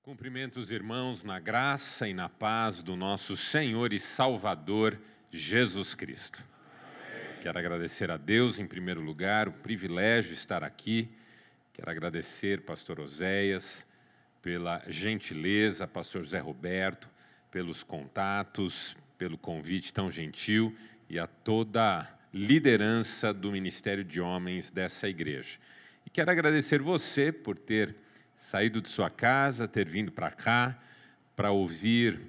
Cumprimento os irmãos na graça e na paz do nosso Senhor e Salvador Jesus Cristo. Quero agradecer a Deus, em primeiro lugar, o privilégio de estar aqui. Quero agradecer, pastor Oséias, pela gentileza, pastor Zé Roberto, pelos contatos, pelo convite tão gentil e a toda a liderança do Ministério de Homens dessa igreja. E quero agradecer você por ter saído de sua casa, ter vindo para cá, para ouvir,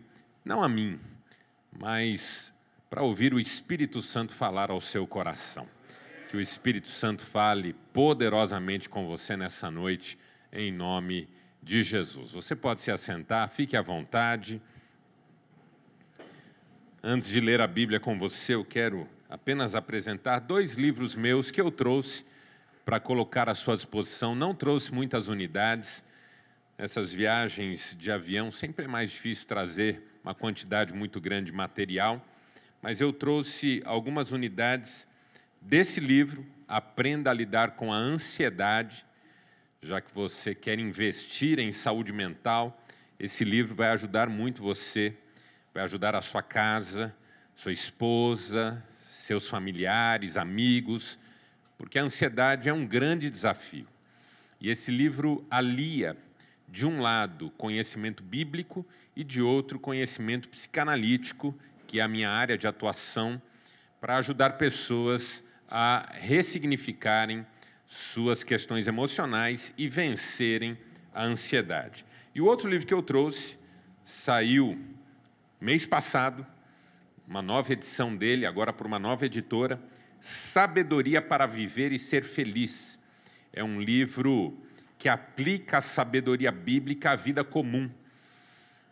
não a mim, mas para ouvir o Espírito Santo falar ao seu coração. Que o Espírito Santo fale poderosamente com você nessa noite, em nome de Jesus. Você pode se assentar, fique à vontade. Antes de ler a Bíblia com você, eu quero apenas apresentar 2 livros meus que eu trouxe para colocar à sua disposição. Não trouxe muitas unidades. Essas viagens de avião sempre é mais difícil trazer uma quantidade muito grande de material, mas eu trouxe algumas unidades desse livro, Aprenda a Lidar com a Ansiedade. Já que você quer investir em saúde mental, esse livro vai ajudar muito você, vai ajudar a sua casa, sua esposa, seus familiares, amigos, porque a ansiedade é um grande desafio. E esse livro alia, de um lado, conhecimento bíblico e, de outro, conhecimento psicanalítico, que é a minha área de atuação, para ajudar pessoas a ressignificarem suas questões emocionais e vencerem a ansiedade. E o outro livro que eu trouxe saiu mês passado, uma nova edição dele, agora por uma nova editora, Sabedoria para Viver e Ser Feliz. É um livro que aplica a sabedoria bíblica à vida comum.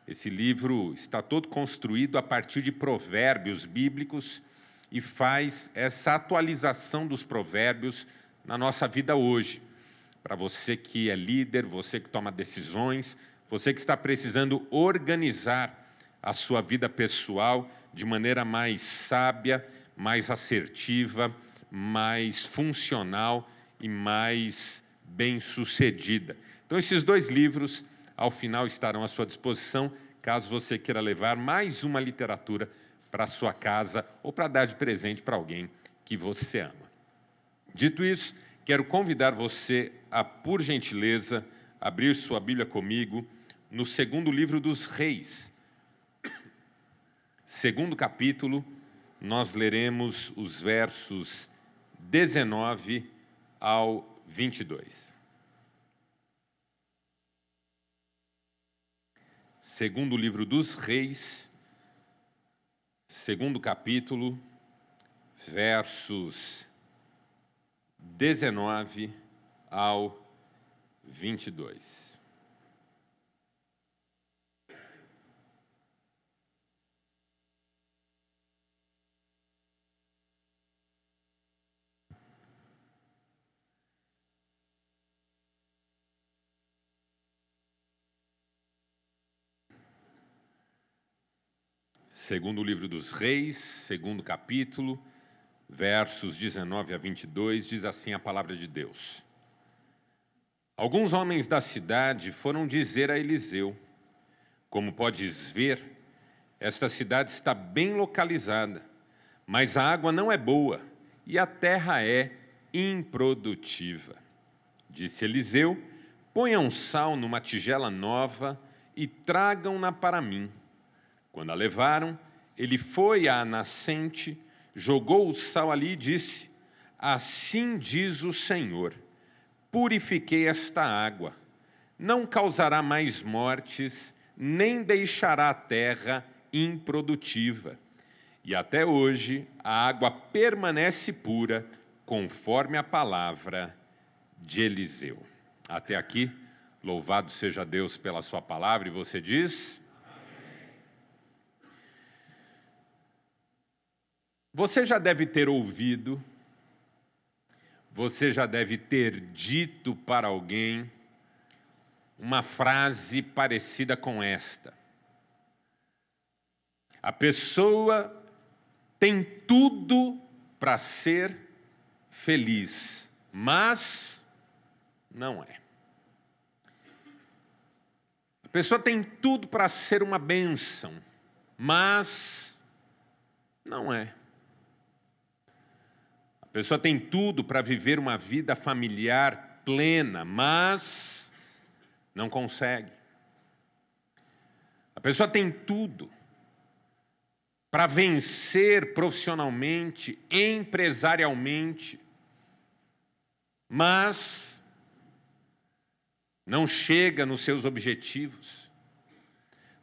Esse livro está todo construído a partir de provérbios bíblicos e faz essa atualização dos provérbios na nossa vida hoje. Para você que é líder, você que toma decisões, você que está precisando organizar a sua vida pessoal de maneira mais sábia, mais assertiva, mais funcional e mais bem-sucedida. Então, esses 2 livros, ao final, estarão à sua disposição, caso você queira levar mais uma literatura para a sua casa ou para dar de presente para alguém que você ama. Dito isso, quero convidar você a, por gentileza, abrir sua Bíblia comigo no 2º livro dos Reis. 2º capítulo, nós leremos os versos 19 ao 22. 2º livro dos Reis, 2º capítulo, versos 19 ao 22. Segundo livro dos Reis, 2º capítulo, versos 19 a 22, diz assim a palavra de Deus. Alguns homens da cidade foram dizer a Eliseu: como podes ver, esta cidade está bem localizada, mas a água não é boa e a terra é improdutiva. Disse Eliseu: ponham sal numa tigela nova e tragam-na para mim. Quando a levaram, ele foi à nascente, jogou o sal ali e disse: assim diz o Senhor, purifiquei esta água, não causará mais mortes, nem deixará a terra improdutiva. E até hoje a água permanece pura, conforme a palavra de Eliseu. Até aqui, louvado seja Deus pela sua palavra, e você diz... Você já deve ter ouvido, você já deve ter dito para alguém uma frase parecida com esta: a pessoa tem tudo para ser feliz, mas não é. A pessoa tem tudo para ser uma bênção, mas não é. A pessoa tem tudo para viver uma vida familiar plena, mas não consegue. A pessoa tem tudo para vencer profissionalmente, empresarialmente, mas não chega nos seus objetivos.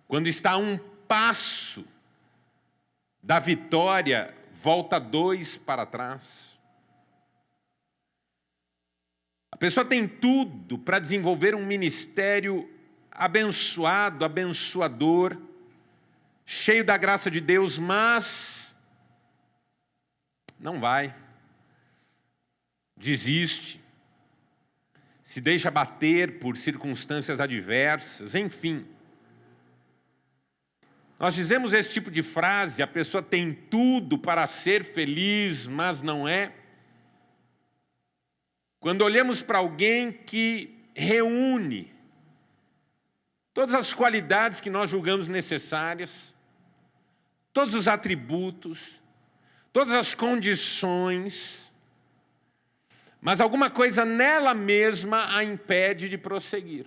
Quando está a um passo da vitória, volta 2 para trás. A pessoa tem tudo para desenvolver um ministério abençoado, abençoador, cheio da graça de Deus, mas não vai. Desiste. Se deixa bater por circunstâncias adversas, enfim. Nós dizemos esse tipo de frase, a pessoa tem tudo para ser feliz, mas não é. Quando olhamos para alguém que reúne todas as qualidades que nós julgamos necessárias, todos os atributos, todas as condições, mas alguma coisa nela mesma a impede de prosseguir.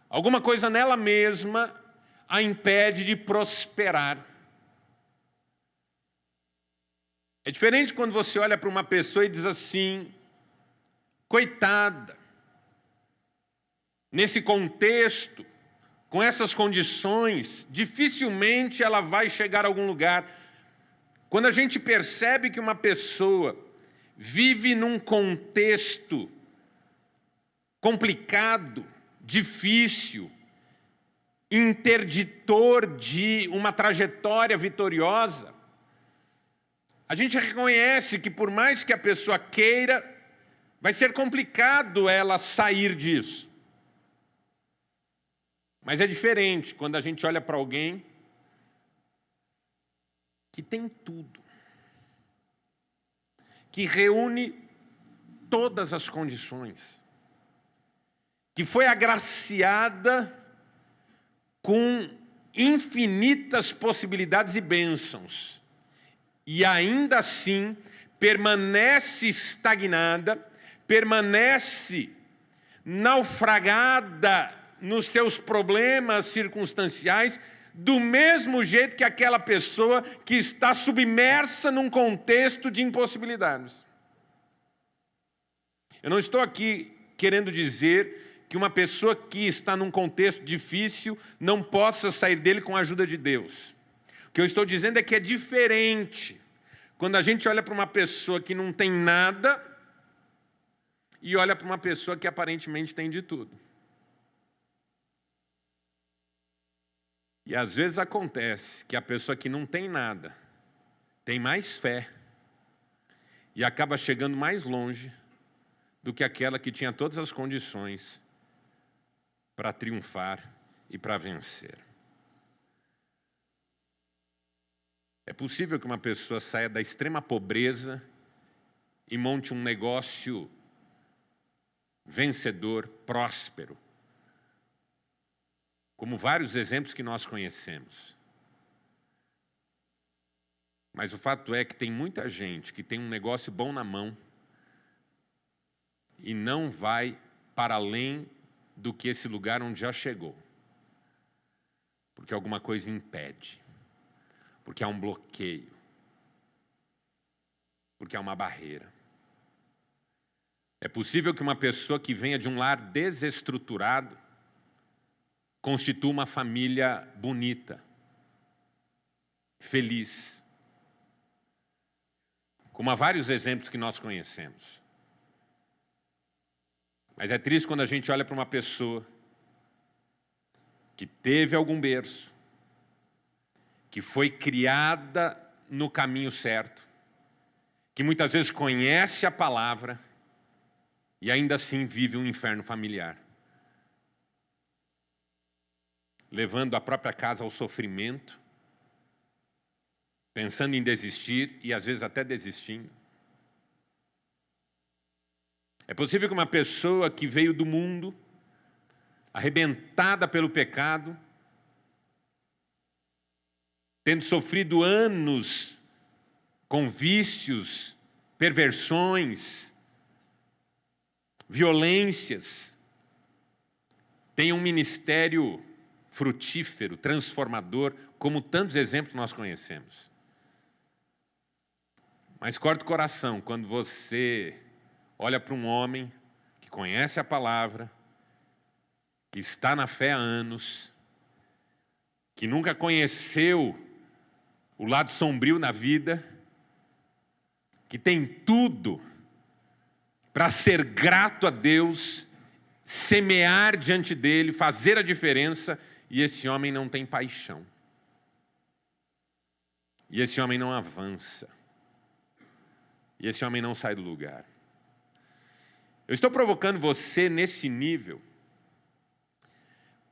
Alguma coisa nela mesma a impede de prosperar. É diferente quando você olha para uma pessoa e diz assim, coitada, nesse contexto, com essas condições, dificilmente ela vai chegar a algum lugar. Quando a gente percebe que uma pessoa vive num contexto complicado, difícil, interditor de uma trajetória vitoriosa, a gente reconhece que por mais que a pessoa queira, vai ser complicado ela sair disso. Mas é diferente quando a gente olha para alguém que tem tudo, que reúne todas as condições, que foi agraciada com infinitas possibilidades e bênçãos, e ainda assim permanece estagnada, permanece naufragada nos seus problemas circunstanciais, do mesmo jeito que aquela pessoa que está submersa num contexto de impossibilidades. Eu não estou aqui querendo dizer que uma pessoa que está num contexto difícil não possa sair dele com a ajuda de Deus. O que eu estou dizendo é que é diferente quando a gente olha para uma pessoa que não tem nada e olha para uma pessoa que aparentemente tem de tudo. E às vezes acontece que a pessoa que não tem nada tem mais fé e acaba chegando mais longe do que aquela que tinha todas as condições para triunfar e para vencer. É possível que uma pessoa saia da extrema pobreza e monte um negócio vencedor, próspero, como vários exemplos que nós conhecemos. Mas o fato é que tem muita gente que tem um negócio bom na mão e não vai para além do que esse lugar onde já chegou. Porque alguma coisa impede. Porque há um bloqueio. Porque há uma barreira. É possível que uma pessoa que venha de um lar desestruturado constitua uma família bonita, feliz. Como há vários exemplos que nós conhecemos. Mas é triste quando a gente olha para uma pessoa que teve algum berço, que foi criada no caminho certo, que muitas vezes conhece a palavra e ainda assim vive um inferno familiar, levando a própria casa ao sofrimento, pensando em desistir e às vezes até desistindo. É possível que uma pessoa que veio do mundo, arrebentada pelo pecado, tendo sofrido anos com vícios, perversões, violências, tem um ministério frutífero, transformador, como tantos exemplos nós conhecemos. Mas corta o coração quando você olha para um homem que conhece a palavra, que está na fé há anos, que nunca conheceu o lado sombrio na vida, que tem tudo para ser grato a Deus, semear diante dele, fazer a diferença, e esse homem não tem paixão. E esse homem não avança. E esse homem não sai do lugar. Eu estou provocando você nesse nível,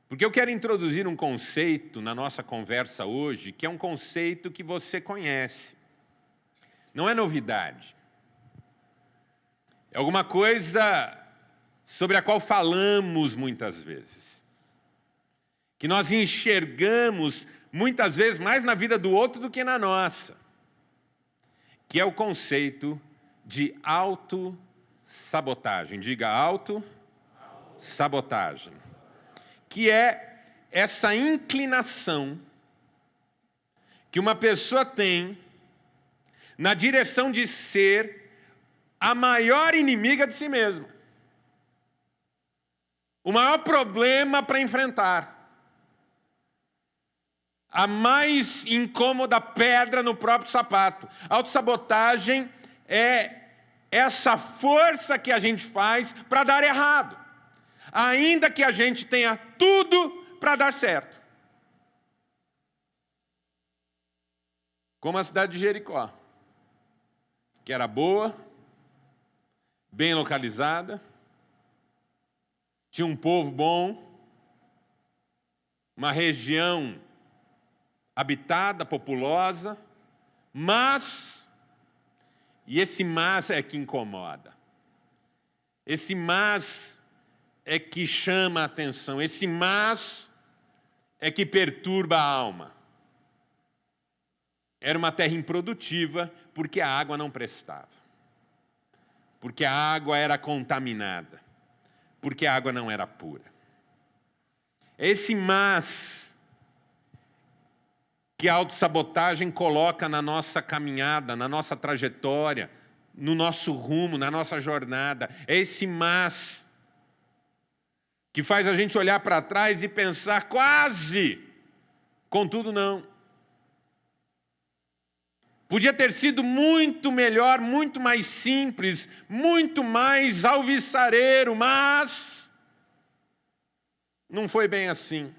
porque eu quero introduzir um conceito na nossa conversa hoje, que é um conceito que você conhece. Não é novidade. É alguma coisa sobre a qual falamos muitas vezes. Que nós enxergamos muitas vezes mais na vida do outro do que na nossa. Que é o conceito de autossabotagem. Diga autossabotagem. Que é essa inclinação que uma pessoa tem na direção de ser a maior inimiga de si mesma. O maior problema para enfrentar. A mais incômoda pedra no próprio sapato. A autossabotagem é essa força que a gente faz para dar errado. Ainda que a gente tenha tudo para dar certo. Como a cidade de Jericó, que era boa, bem localizada, tinha um povo bom, uma região habitada, populosa, mas, e esse mas é que incomoda, esse mas é que chama a atenção, esse mas é que perturba a alma. Era uma terra improdutiva porque a água não prestava, porque a água era contaminada, porque a água não era pura. É esse mas que a autossabotagem coloca na nossa caminhada, na nossa trajetória, no nosso rumo, na nossa jornada. É esse mas que faz a gente olhar para trás e pensar quase, contudo não. Podia ter sido muito melhor, muito mais simples, muito mais alvissareiro, mas não foi bem assim.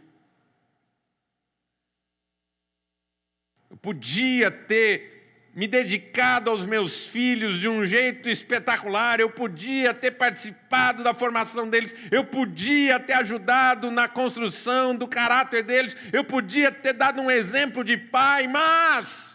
Eu podia ter me dedicado aos meus filhos de um jeito espetacular, eu podia ter participado da formação deles, eu podia ter ajudado na construção do caráter deles, eu podia ter dado um exemplo de pai, mas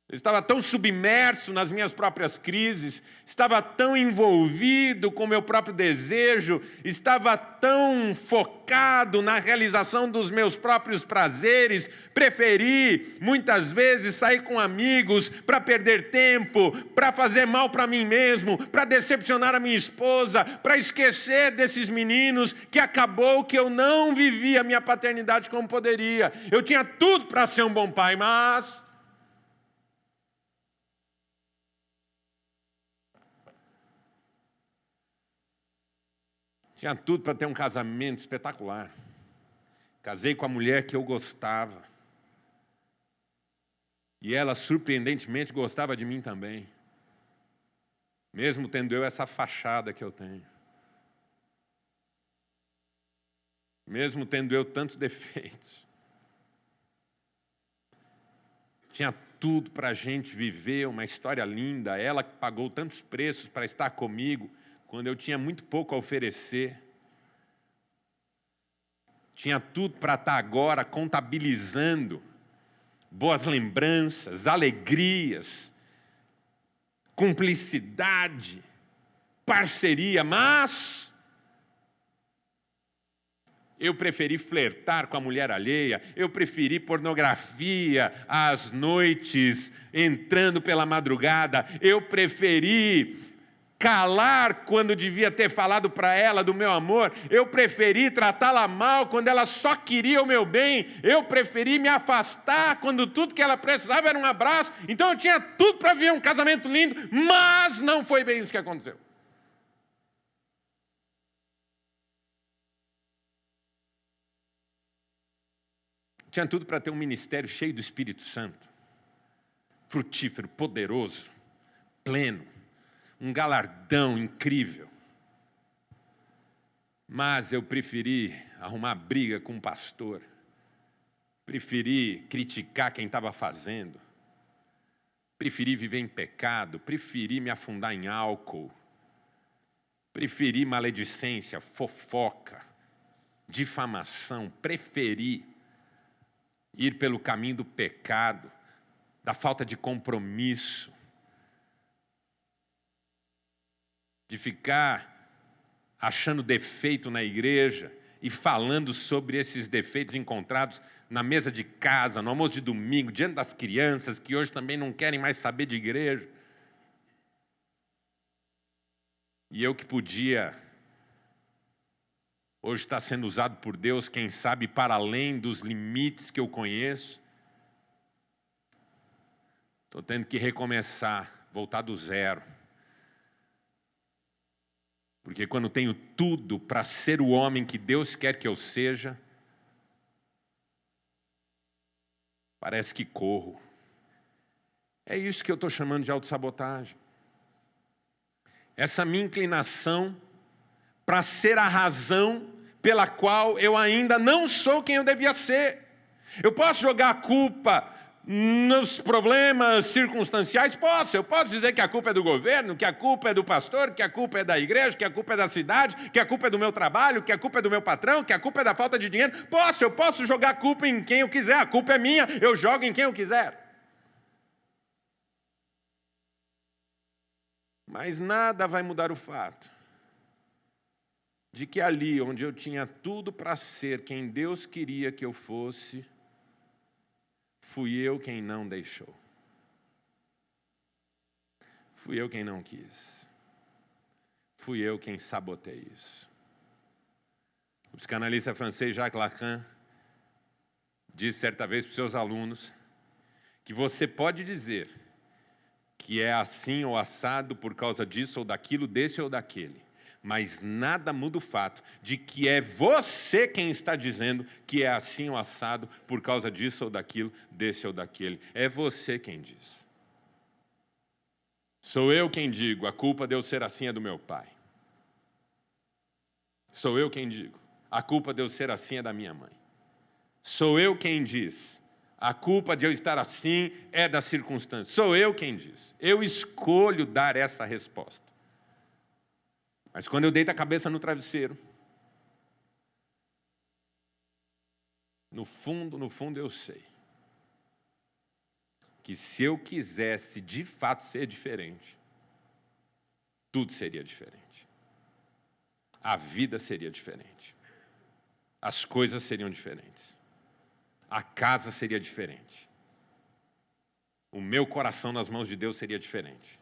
eu estava tão submerso nas minhas próprias crises, estava tão envolvido com o meu próprio desejo, estava tão focado na realização dos meus próprios prazeres, preferi muitas vezes sair com amigos para perder tempo, para fazer mal para mim mesmo, para decepcionar a minha esposa, para esquecer desses meninos, que acabou que eu não vivi a minha paternidade como poderia. Eu tinha tudo para ser um bom pai, mas tinha tudo para ter um casamento espetacular. Casei com a mulher que eu gostava. E ela, surpreendentemente, gostava de mim também. Mesmo tendo eu essa fachada que eu tenho. Mesmo tendo eu tantos defeitos. Tinha tudo para a gente viver uma história linda. Ela que pagou tantos preços para estar comigo, quando eu tinha muito pouco a oferecer. Tinha tudo para estar agora contabilizando boas lembranças, alegrias, cumplicidade, parceria, mas eu preferi flertar com a mulher alheia, eu preferi pornografia às noites, entrando pela madrugada, eu preferi calar quando devia ter falado para ela do meu amor, eu preferi tratá-la mal quando ela só queria o meu bem, eu preferi me afastar quando tudo que ela precisava era um abraço. Então eu tinha tudo para viver um casamento lindo, mas não foi bem isso que aconteceu. Tinha tudo para ter um ministério cheio do Espírito Santo, frutífero, poderoso, pleno, um galardão incrível. Mas eu preferi arrumar briga com o pastor, preferi criticar quem estava fazendo, preferi viver em pecado, preferi me afundar em álcool, preferi maledicência, fofoca, difamação, preferi ir pelo caminho do pecado, da falta de compromisso, de ficar achando defeito na igreja e falando sobre esses defeitos encontrados na mesa de casa, no almoço de domingo, diante das crianças que hoje também não querem mais saber de igreja. E eu que podia hoje estar sendo usado por Deus, quem sabe para além dos limites que eu conheço, estou tendo que recomeçar, voltar do zero. Porque quando tenho tudo para ser o homem que Deus quer que eu seja, parece que corro. É isso que eu estou chamando de autossabotagem. Essa minha inclinação para ser a razão pela qual eu ainda não sou quem eu devia ser. Eu posso jogar a culpa nos problemas circunstanciais? Posso. Eu posso dizer que a culpa é do governo, que a culpa é do pastor, que a culpa é da igreja, que a culpa é da cidade, que a culpa é do meu trabalho, que a culpa é do meu patrão, que a culpa é da falta de dinheiro. Eu posso jogar a culpa em quem eu quiser. A culpa é minha, eu jogo em quem eu quiser. Mas nada vai mudar o fato de que ali onde eu tinha tudo para ser quem Deus queria que eu fosse, fui eu quem não deixou. Fui eu quem não quis. Fui eu quem sabotei isso. O psicanalista francês Jacques Lacan disse certa vez para os seus alunos que você pode dizer que é assim ou assado por causa disso ou daquilo, desse ou daquele, mas nada muda o fato de que é você quem está dizendo que é assim ou assado por causa disso ou daquilo, desse ou daquele. É você quem diz. Sou eu quem digo, a culpa de eu ser assim é do meu pai. Sou eu quem digo, a culpa de eu ser assim é da minha mãe. Sou eu quem diz, a culpa de eu estar assim é das circunstâncias. Sou eu quem diz. Eu escolho dar essa resposta. Mas quando eu deito a cabeça no travesseiro, no fundo eu sei que se eu quisesse de fato ser diferente, tudo seria diferente. A vida seria diferente. As coisas seriam diferentes. A casa seria diferente. O meu coração nas mãos de Deus seria diferente.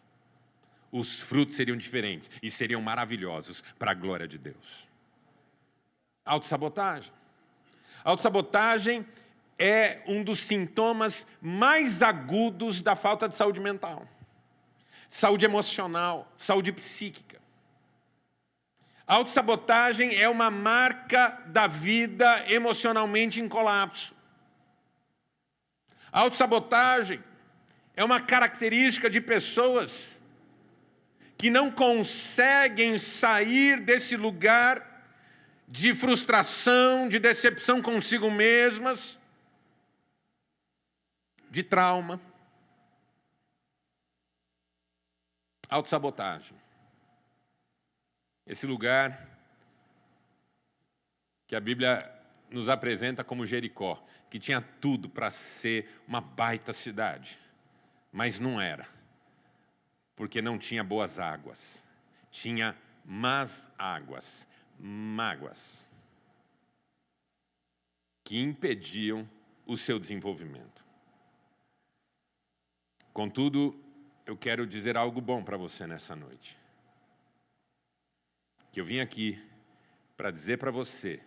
Os frutos seriam diferentes e seriam maravilhosos para a glória de Deus. Autossabotagem. Autossabotagem é um dos sintomas mais agudos da falta de saúde mental. Saúde emocional, saúde psíquica. Autossabotagem é uma marca da vida emocionalmente em colapso. Autossabotagem é uma característica de pessoas que não conseguem sair desse lugar de frustração, de decepção consigo mesmas, de trauma. Autossabotagem. Esse lugar que a Bíblia nos apresenta como Jericó, que tinha tudo para ser uma baita cidade, mas não era, porque não tinha boas águas, tinha más águas, mágoas. que impediam o seu desenvolvimento. Contudo, eu quero dizer algo bom para você nessa noite. Que eu vim aqui para dizer para você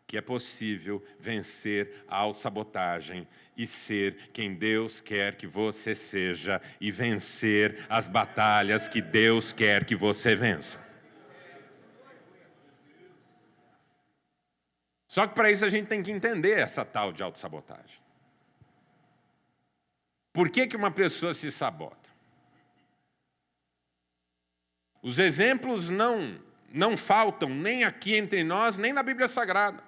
que é possível vencer a autossabotagem e ser quem Deus quer que você seja e vencer as batalhas que Deus quer que você vença. Só que para isso a gente tem que entender essa tal de autossabotagem. Por que uma pessoa se sabota? Os exemplos não faltam nem aqui entre nós, nem na Bíblia Sagrada.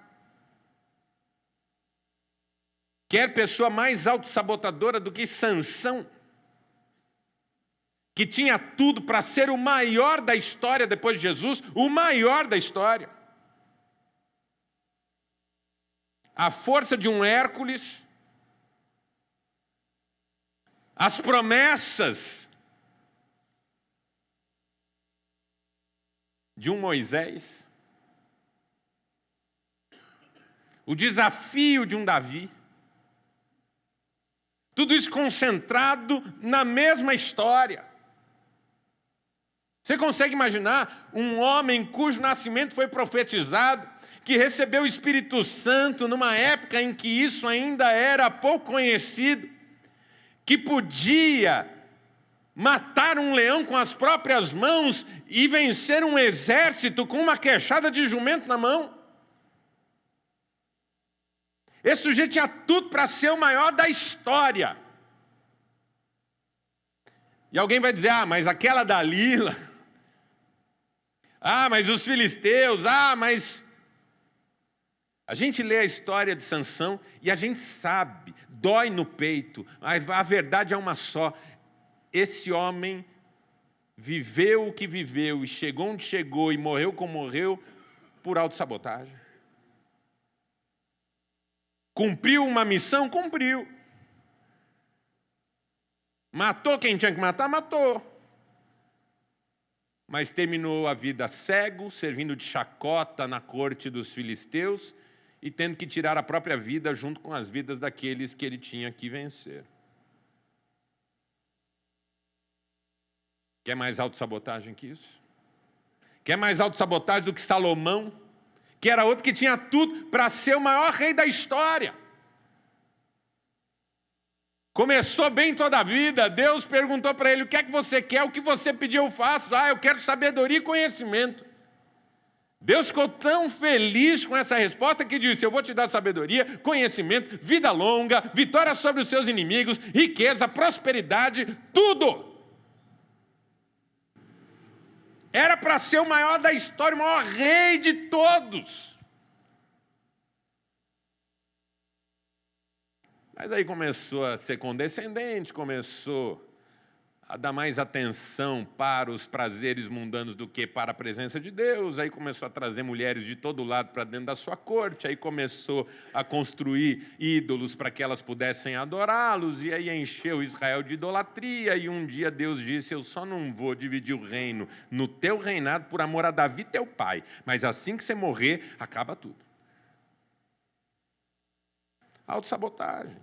Quer pessoa mais autossabotadora do que Sansão, que tinha tudo para ser o maior da história depois de Jesus, o maior da história. A força de um Hércules, as promessas de um Moisés, o desafio de um Davi, tudo isso concentrado na mesma história. Você consegue imaginar um homem cujo nascimento foi profetizado, que recebeu o Espírito Santo numa época em que isso ainda era pouco conhecido, que podia matar um leão com as próprias mãos e vencer um exército com uma queixada de jumento na mão? Esse sujeito tinha tudo para ser o maior da história. E alguém vai dizer, mas aquela Dalila, mas os filisteus, mas... A gente lê a história de Sansão e a gente sabe, dói no peito, a verdade é uma só. Esse homem viveu o que viveu e chegou onde chegou e morreu como morreu por autossabotagem. Cumpriu uma missão? Cumpriu. Matou quem tinha que matar? Matou. Mas terminou a vida cego, servindo de chacota na corte dos filisteus e tendo que tirar a própria vida junto com as vidas daqueles que ele tinha que vencer. Quer mais autossabotagem que isso? Quer mais autossabotagem do que Salomão, que era outro que tinha tudo para ser o maior rei da história? Começou bem toda a vida, Deus perguntou para ele, o que é que você quer? O que você pediu eu faço. Eu quero sabedoria e conhecimento. Deus ficou tão feliz com essa resposta que disse, eu vou te dar sabedoria, conhecimento, vida longa, vitória sobre os seus inimigos, riqueza, prosperidade, tudo. Era para ser o maior da história, o maior rei de todos. Mas aí começou a ser condescendente, começou a dar mais atenção para os prazeres mundanos do que para a presença de Deus. Aí começou a trazer mulheres de todo lado para dentro da sua corte. Aí começou a construir ídolos para que elas pudessem adorá-los. E aí encheu Israel de idolatria. E um dia Deus disse, eu só não vou dividir o reino no teu reinado por amor a Davi, teu pai. Mas assim que você morrer, acaba tudo. Autossabotagem.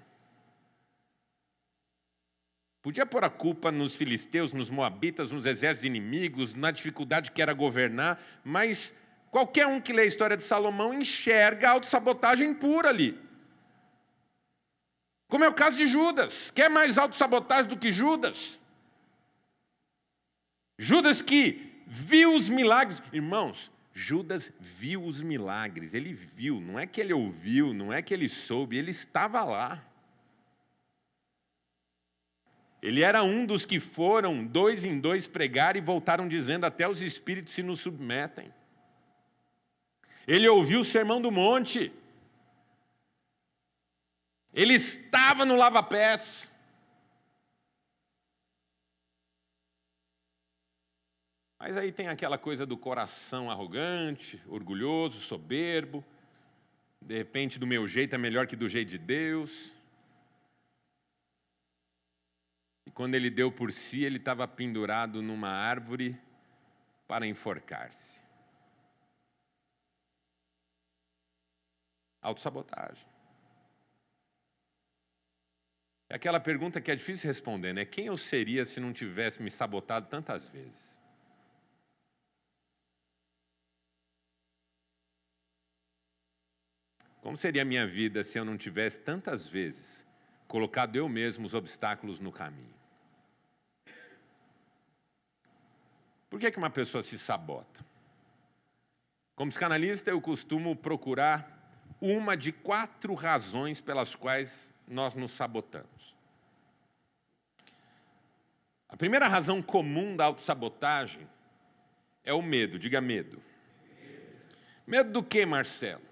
Podia pôr a culpa nos filisteus, nos moabitas, nos exércitos inimigos, na dificuldade que era governar, mas qualquer um que lê a história de Salomão enxerga a autossabotagem pura ali. Como é o caso de Judas. Quer mais autossabotagem do que Judas? Judas que viu os milagres. Irmãos, Judas viu os milagres, ele viu, não é que ele ouviu, não é que ele soube, ele estava lá. Ele era um dos que foram 2 em 2 pregar e voltaram dizendo, até os espíritos se nos submetem. Ele ouviu o Sermão do Monte. Ele estava no lava-pés. Mas aí tem aquela coisa do coração arrogante, orgulhoso, soberbo. De repente, do meu jeito é melhor que do jeito de Deus. E quando ele deu por si, ele estava pendurado numa árvore para enforcar-se. Autossabotagem. É aquela pergunta que é difícil responder, né? Quem eu seria se não tivesse me sabotado tantas vezes? Como seria a minha vida se eu não tivesse tantas vezes colocado eu mesmo os obstáculos no caminho? Por que uma pessoa se sabota? Como psicanalista, eu costumo procurar uma de 4 razões pelas quais nós nos sabotamos. A primeira razão comum da autossabotagem é o medo. Diga medo. Medo do quê, Marcelo?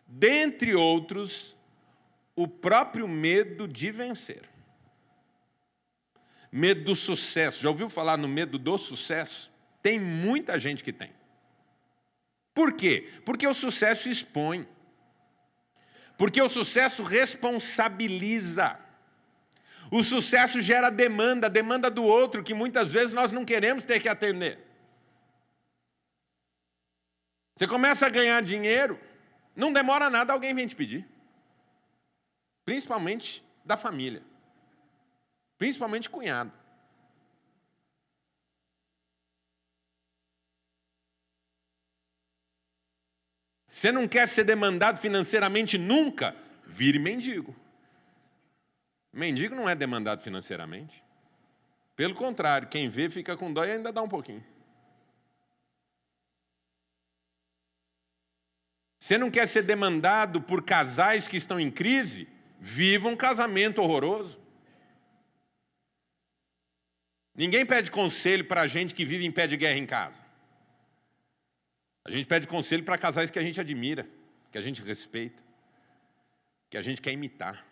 Dentre outros, o próprio medo de vencer. Medo do sucesso. Já ouviu falar no medo do sucesso? Tem muita gente que tem. Por quê? Porque o sucesso expõe. Porque o sucesso responsabiliza. O sucesso gera demanda, demanda do outro, que muitas vezes nós não queremos ter que atender. Você começa a ganhar dinheiro, não demora nada, alguém vem te pedir. Principalmente da família. Principalmente cunhado. Você não quer ser demandado financeiramente nunca? Vire mendigo. Mendigo não é demandado financeiramente. Pelo contrário, quem vê fica com dó e ainda dá um pouquinho. Você não quer ser demandado por casais que estão em crise? Viva um casamento horroroso. Ninguém pede conselho para gente que vive em pé de guerra em casa. A gente pede conselho para casais que a gente admira, que a gente respeita, que a gente quer imitar.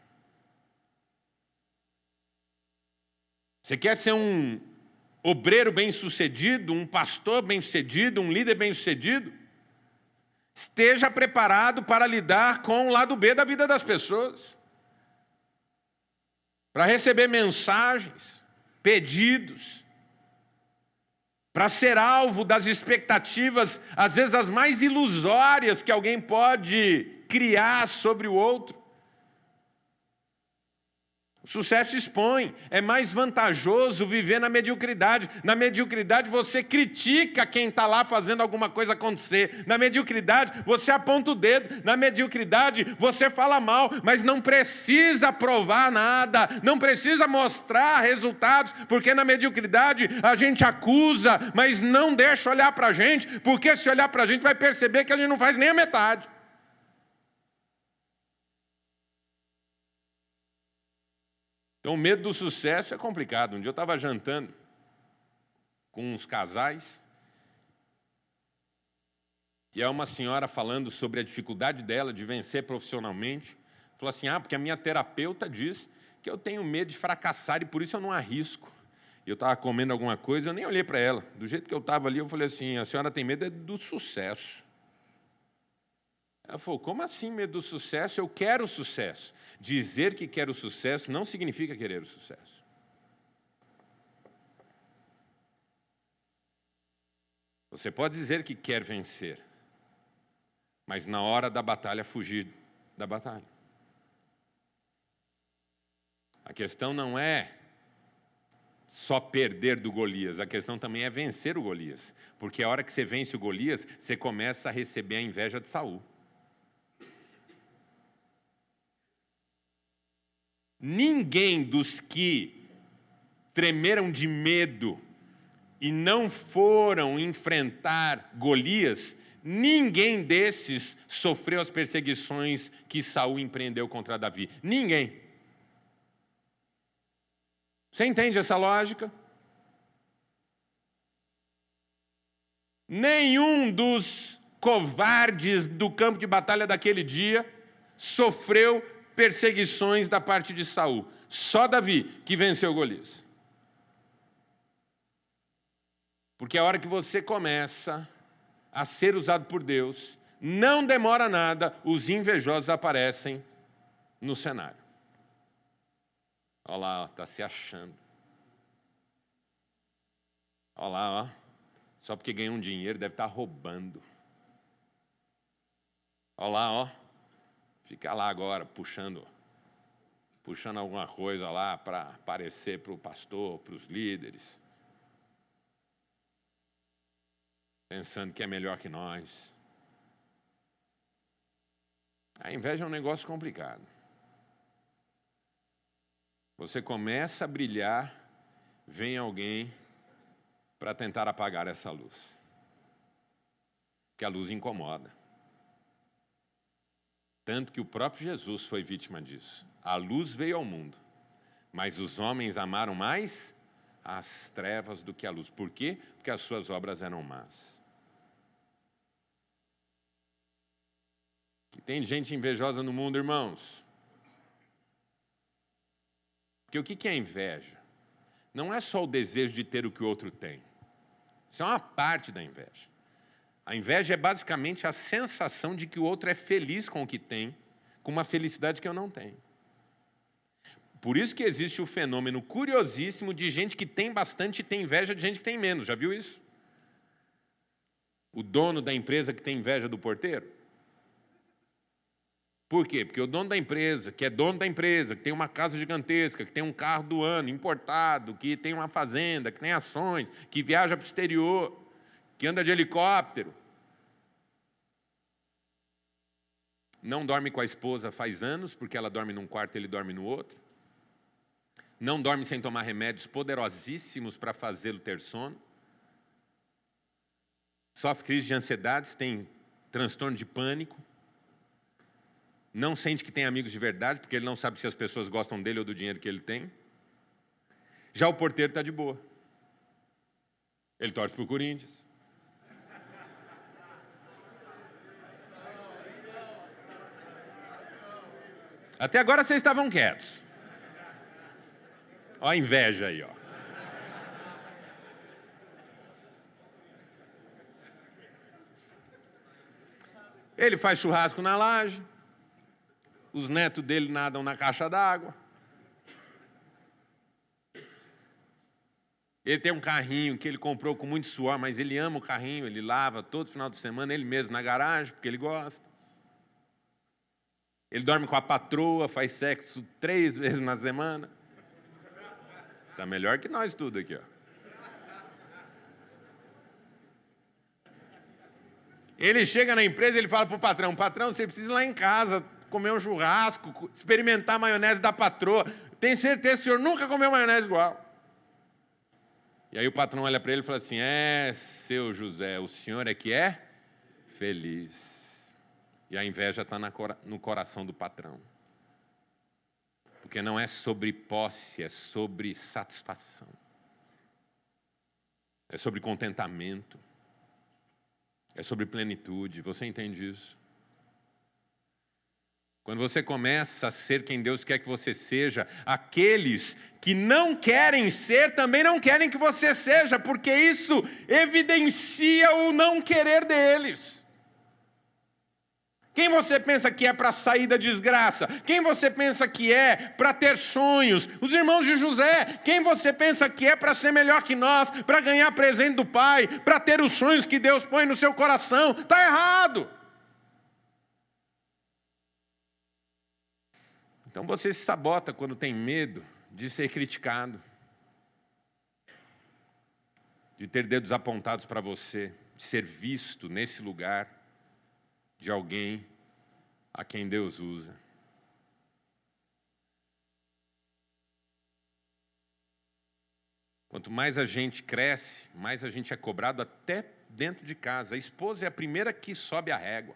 Você quer ser um obreiro bem-sucedido, um pastor bem-sucedido, um líder bem-sucedido? Esteja preparado para lidar com o lado B da vida das pessoas. Para receber mensagens, pedidos, para ser alvo das expectativas, às vezes as mais ilusórias que alguém pode criar sobre o outro. O sucesso expõe, é mais vantajoso viver na mediocridade. Na mediocridade você critica quem está lá fazendo alguma coisa acontecer. Na mediocridade você aponta o dedo. Na mediocridade você fala mal, mas não precisa provar nada, não precisa mostrar resultados, porque na mediocridade a gente acusa, mas não deixa olhar para a gente, porque se olhar para a gente vai perceber que a gente não faz nem a metade. Então, o medo do sucesso é complicado. Um dia eu estava jantando com uns casais e é uma senhora falando sobre a dificuldade dela de vencer profissionalmente. Falou assim, porque a minha terapeuta diz que eu tenho medo de fracassar e por isso eu não arrisco. E eu estava comendo alguma coisa, eu nem olhei para ela. Do jeito que eu estava ali, eu falei assim, a senhora tem medo do sucesso. Ela falou, como assim medo do sucesso? Eu quero o sucesso. Dizer que quero o sucesso não significa querer o sucesso. Você pode dizer que quer vencer, mas na hora da batalha fugir da batalha. A questão não é só perder do Golias, a questão também é vencer o Golias. Porque a hora que você vence o Golias, você começa a receber a inveja de Saul. Ninguém dos que tremeram de medo e não foram enfrentar Golias, ninguém desses sofreu as perseguições que Saul empreendeu contra Davi. Ninguém. Você entende essa lógica? Nenhum dos covardes do campo de batalha daquele dia sofreu perseguições da parte de Saul. Só Davi que venceu Golias. Porque a hora que você começa a ser usado por Deus, não demora nada, os invejosos aparecem no cenário. Olha lá, está se achando. Olha lá, só porque ganhou um dinheiro deve estar roubando. Olha lá, Fica lá agora, puxando alguma coisa lá para aparecer para o pastor, para os líderes. Pensando que é melhor que nós. A inveja é um negócio complicado. Você começa a brilhar, vem alguém para tentar apagar essa luz. Porque a luz incomoda. Tanto que o próprio Jesus foi vítima disso. A luz veio ao mundo, mas os homens amaram mais as trevas do que a luz. Por quê? Porque as suas obras eram más. E tem gente invejosa no mundo, irmãos. Porque o que é inveja? Não é só o desejo de ter o que o outro tem. Isso é uma parte da inveja. A inveja é basicamente a sensação de que o outro é feliz com o que tem, com uma felicidade que eu não tenho. Por isso que existe o fenômeno curiosíssimo de gente que tem bastante e tem inveja de gente que tem menos. Já viu isso? O dono da empresa que tem inveja do porteiro? Por quê? Porque o dono da empresa, que é dono da empresa, que tem uma casa gigantesca, que tem um carro do ano importado, que tem uma fazenda, que tem ações, que viaja para o exterior, que anda de helicóptero, não dorme com a esposa faz anos, porque ela dorme num quarto e ele dorme no outro. Não dorme sem tomar remédios poderosíssimos para fazê-lo ter sono. Sofre crise de ansiedade, tem transtorno de pânico. Não sente que tem amigos de verdade, porque ele não sabe se as pessoas gostam dele ou do dinheiro que ele tem. Já o porteiro está de boa. Ele torce para o Corinthians. Até agora vocês estavam quietos. Olha a inveja aí, ó. Ele faz churrasco na laje. Os netos dele nadam na caixa d'água. Ele tem um carrinho que ele comprou com muito suor, mas ele ama o carrinho, ele lava todo final de semana, ele mesmo na garagem, porque ele gosta. Ele dorme com a patroa, faz sexo 3 vezes na semana. Está melhor que nós tudo aqui, ó. Ele chega na empresa e ele fala para o patrão, patrão, você precisa ir lá em casa comer um churrasco, experimentar a maionese da patroa. Tenho certeza que o senhor nunca comeu maionese igual. E aí o patrão olha para ele e fala assim, seu José, o senhor é que é feliz. E a inveja está no coração do patrão. Porque não é sobre posse, é sobre satisfação. É sobre contentamento. É sobre plenitude. Você entende isso? Quando você começa a ser quem Deus quer que você seja, aqueles que não querem ser também não querem que você seja, porque isso evidencia o não querer deles. Quem você pensa que é para sair da desgraça? Quem você pensa que é para ter sonhos? Os irmãos de José. Quem você pensa que é para ser melhor que nós? Para ganhar presente do Pai? Para ter os sonhos que Deus põe no seu coração? Está errado. Então você se sabota quando tem medo de ser criticado, de ter dedos apontados para você, de ser visto nesse lugar de alguém a quem Deus usa. Quanto mais a gente cresce, mais a gente é cobrado até dentro de casa. A esposa é a primeira que sobe a régua.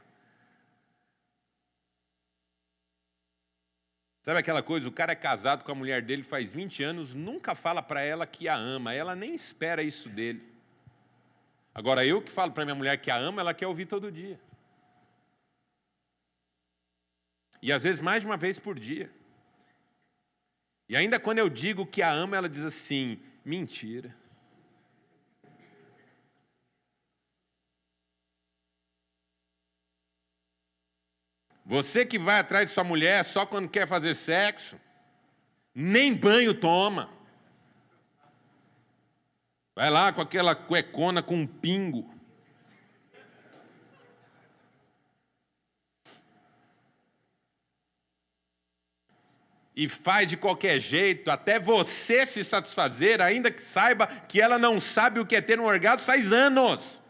Sabe aquela coisa, o cara é casado com a mulher dele faz 20 anos, nunca fala para ela que a ama, ela nem espera isso dele. Agora, eu que falo para minha mulher que a ama, ela quer ouvir todo dia. E às vezes mais de uma vez por dia. E ainda quando eu digo que a ama, ela diz assim, mentira. Você que vai atrás de sua mulher só quando quer fazer sexo, nem banho toma. Vai lá com aquela cuecona com um pingo. e faz de qualquer jeito, até você se satisfazer, ainda que saiba que ela não sabe o que é ter um orgasmo faz anos.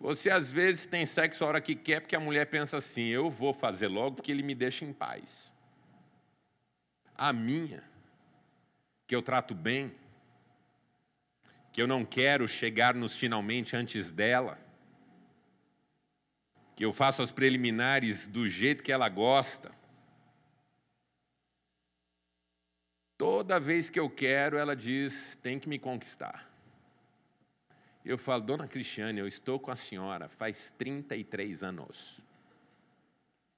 Você às vezes tem sexo a hora que quer, porque a mulher pensa assim, eu vou fazer logo porque ele me deixa em paz. A minha, que eu trato bem, que eu não quero chegar nos finalmente antes dela, que eu faço as preliminares do jeito que ela gosta. Toda vez que eu quero, ela diz, tem que me conquistar. Eu falo, dona Cristiane, eu estou com a senhora faz 33 anos.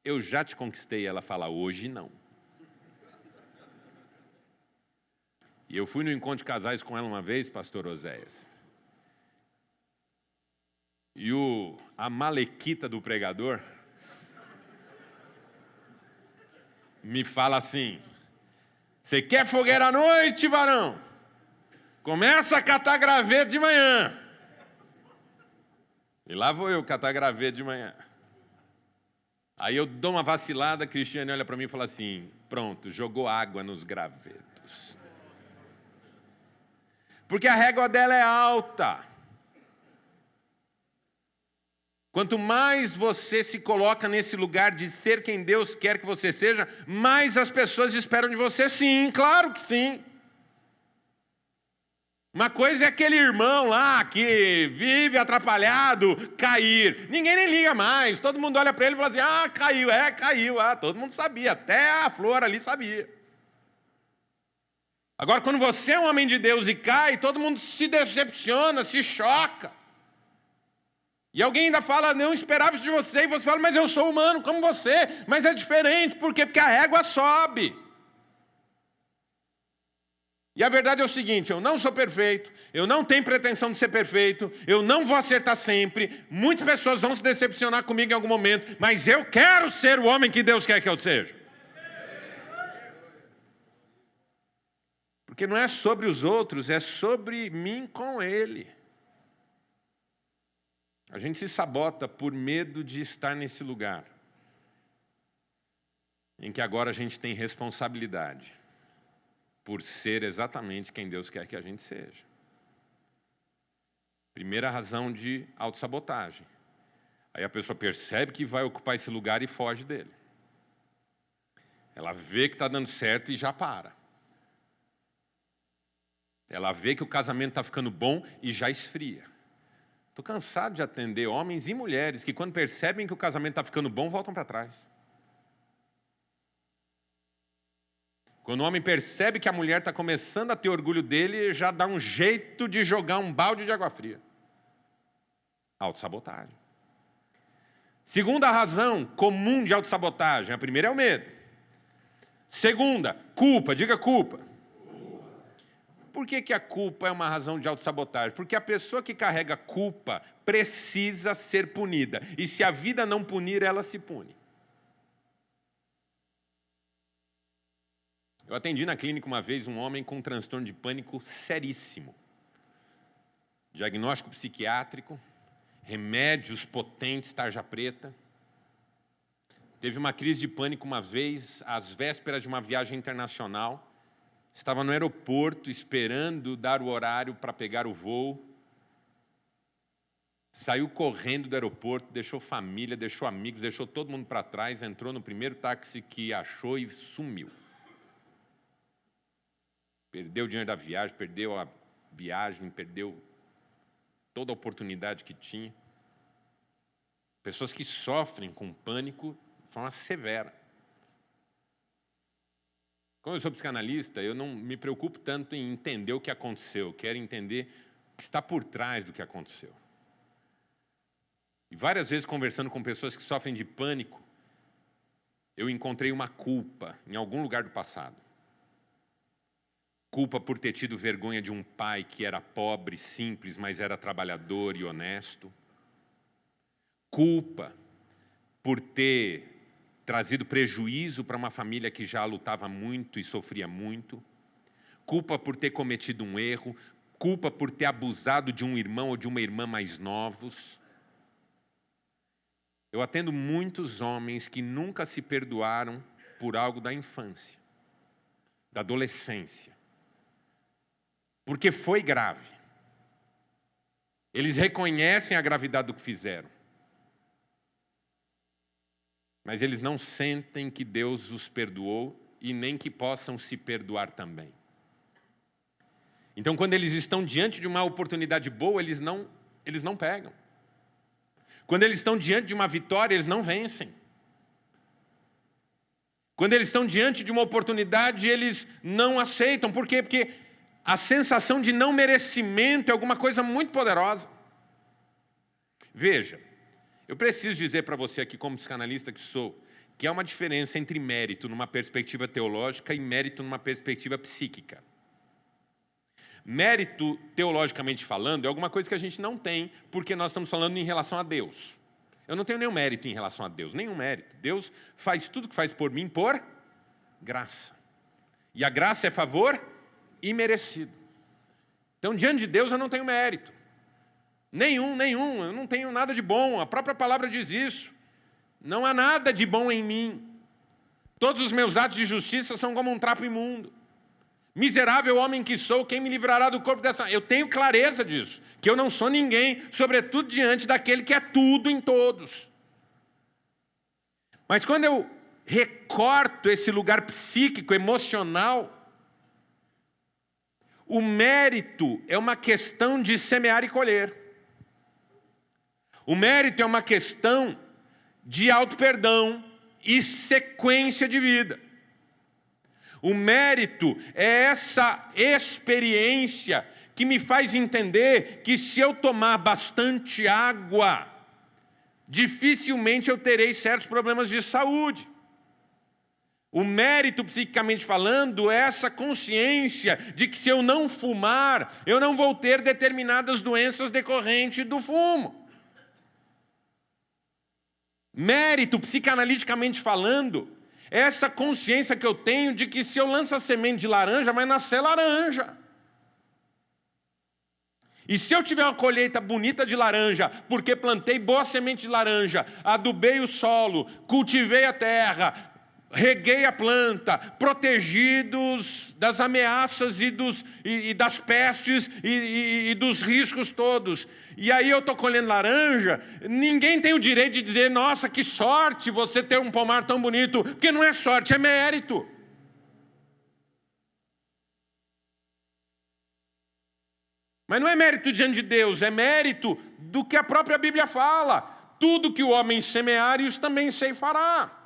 Eu já te conquistei. Ela fala, hoje não. E eu fui no encontro de casais com ela uma vez, pastor Oséias. E a malequita do pregador me fala assim, você quer fogueira à noite, varão? Começa a catar graveto de manhã. E lá vou eu catar graveto de manhã. Aí eu dou uma vacilada, a Cristiane olha para mim e fala assim, pronto, jogou água nos gravetos. Porque a régua dela é alta. Quanto mais você se coloca nesse lugar de ser quem Deus quer que você seja, mais as pessoas esperam de você, sim, claro que sim. Uma coisa é aquele irmão lá que vive atrapalhado, cair. Ninguém nem liga mais. Todo mundo olha para ele e fala assim, caiu, caiu. Todo mundo sabia, até a flor ali sabia. Agora, quando você é um homem de Deus e cai, todo mundo se decepciona, se choca. E alguém ainda fala, não esperava isso de você. E você fala, mas eu sou humano como você. Mas é diferente, por quê? Porque a régua sobe. E a verdade é o seguinte, eu não sou perfeito, eu não tenho pretensão de ser perfeito, eu não vou acertar sempre, muitas pessoas vão se decepcionar comigo em algum momento, mas eu quero ser o homem que Deus quer que eu seja. Porque não é sobre os outros, é sobre mim com Ele. A gente se sabota por medo de estar nesse lugar, em que agora a gente tem responsabilidade por ser exatamente quem Deus quer que a gente seja. Primeira razão de autossabotagem. Aí a pessoa percebe que vai ocupar esse lugar e foge dele. Ela vê que está dando certo e já para. Ela vê que o casamento está ficando bom e já esfria. Estou cansado de atender homens e mulheres que quando percebem que o casamento está ficando bom, voltam para trás. Quando o homem percebe que a mulher está começando a ter orgulho dele, já dá um jeito de jogar um balde de água fria. Autossabotagem. Segunda razão comum de autossabotagem. A primeira é o medo. Segunda, culpa. Diga culpa. Por que a culpa é uma razão de autossabotagem? Porque a pessoa que carrega culpa precisa ser punida. E se a vida não punir, ela se pune. Eu atendi na clínica uma vez um homem com um transtorno de pânico seríssimo. Diagnóstico psiquiátrico, remédios potentes, tarja preta. Teve uma crise de pânico uma vez, às vésperas de uma viagem internacional. Estava no aeroporto esperando dar o horário para pegar o voo. Saiu correndo do aeroporto, deixou família, deixou amigos, deixou todo mundo para trás, entrou no primeiro táxi que achou e sumiu. Perdeu o dinheiro da viagem, perdeu a viagem, perdeu toda a oportunidade que tinha. Pessoas que sofrem com pânico de forma severa. Como eu sou psicanalista, eu não me preocupo tanto em entender o que aconteceu, quero entender o que está por trás do que aconteceu. E várias vezes conversando com pessoas que sofrem de pânico, eu encontrei uma culpa em algum lugar do passado. Culpa por ter tido vergonha de um pai que era pobre, simples, mas era trabalhador e honesto. Culpa por ter trazido prejuízo para uma família que já lutava muito e sofria muito. Culpa por ter cometido um erro. Culpa por ter abusado de um irmão ou de uma irmã mais novos. Eu atendo muitos homens que nunca se perdoaram por algo da infância, da adolescência, porque foi grave. Eles reconhecem a gravidade do que fizeram, mas eles não sentem que Deus os perdoou e nem que possam se perdoar também. Então, quando eles estão diante de uma oportunidade boa, eles não pegam. Quando eles estão diante de uma vitória, eles não vencem. Quando eles estão diante de uma oportunidade, eles não aceitam. Por quê? Porque a sensação de não merecimento é alguma coisa muito poderosa. Veja, eu preciso dizer para você aqui, como psicanalista que sou, que há uma diferença entre mérito numa perspectiva teológica e mérito numa perspectiva psíquica. Mérito, teologicamente falando, é alguma coisa que a gente não tem, porque nós estamos falando em relação a Deus. Eu não tenho nenhum mérito em relação a Deus, nenhum mérito. Deus faz tudo que faz por mim por graça. E a graça é favor imerecido. Então, diante de Deus, eu não tenho mérito. Nenhum. Eu não tenho nada de bom. A própria palavra diz isso. Não há nada de bom em mim. Todos os meus atos de justiça são como um trapo imundo. Miserável homem que sou, quem me livrará do corpo dessa... Eu tenho clareza disso, que eu não sou ninguém, sobretudo diante daquele que é tudo em todos. Mas quando eu recorto esse lugar psíquico, emocional, o mérito é uma questão de semear e colher. O mérito é uma questão de auto-perdão e sequência de vida. O mérito é essa experiência que me faz entender que se eu tomar bastante água, dificilmente eu terei certos problemas de saúde. O mérito, psiquicamente falando, é essa consciência de que se eu não fumar, eu não vou ter determinadas doenças decorrentes do fumo. Mérito, psicanaliticamente falando, é essa consciência que eu tenho de que se eu lanço a semente de laranja, vai nascer laranja. E se eu tiver uma colheita bonita de laranja, porque plantei boa semente de laranja, adubei o solo, cultivei a terra, reguei a planta, protegidos das ameaças e das pestes e dos riscos todos. E aí eu estou colhendo laranja, ninguém tem o direito de dizer, nossa, que sorte você ter um pomar tão bonito, porque não é sorte, é mérito. Mas não é mérito diante de Deus, é mérito do que a própria Bíblia fala. Tudo que o homem semear, isso também ceifará.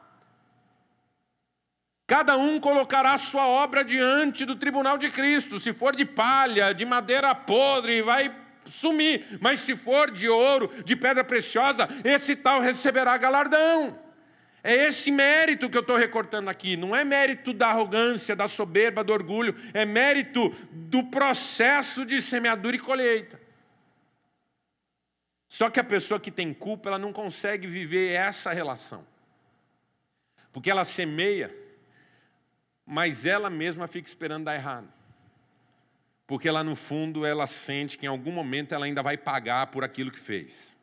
Cada um colocará a sua obra diante do tribunal de Cristo. Se for de palha, de madeira podre, vai sumir. Mas se for de ouro, de pedra preciosa, esse tal receberá galardão. É esse mérito que eu estou recortando aqui. Não é mérito da arrogância, da soberba, do orgulho. É mérito do processo de semeadura e colheita. Só que a pessoa que tem culpa, ela não consegue viver essa relação. Porque ela semeia, mas ela mesma fica esperando dar errado. Porque lá no fundo ela sente que em algum momento ela ainda vai pagar por aquilo que fez.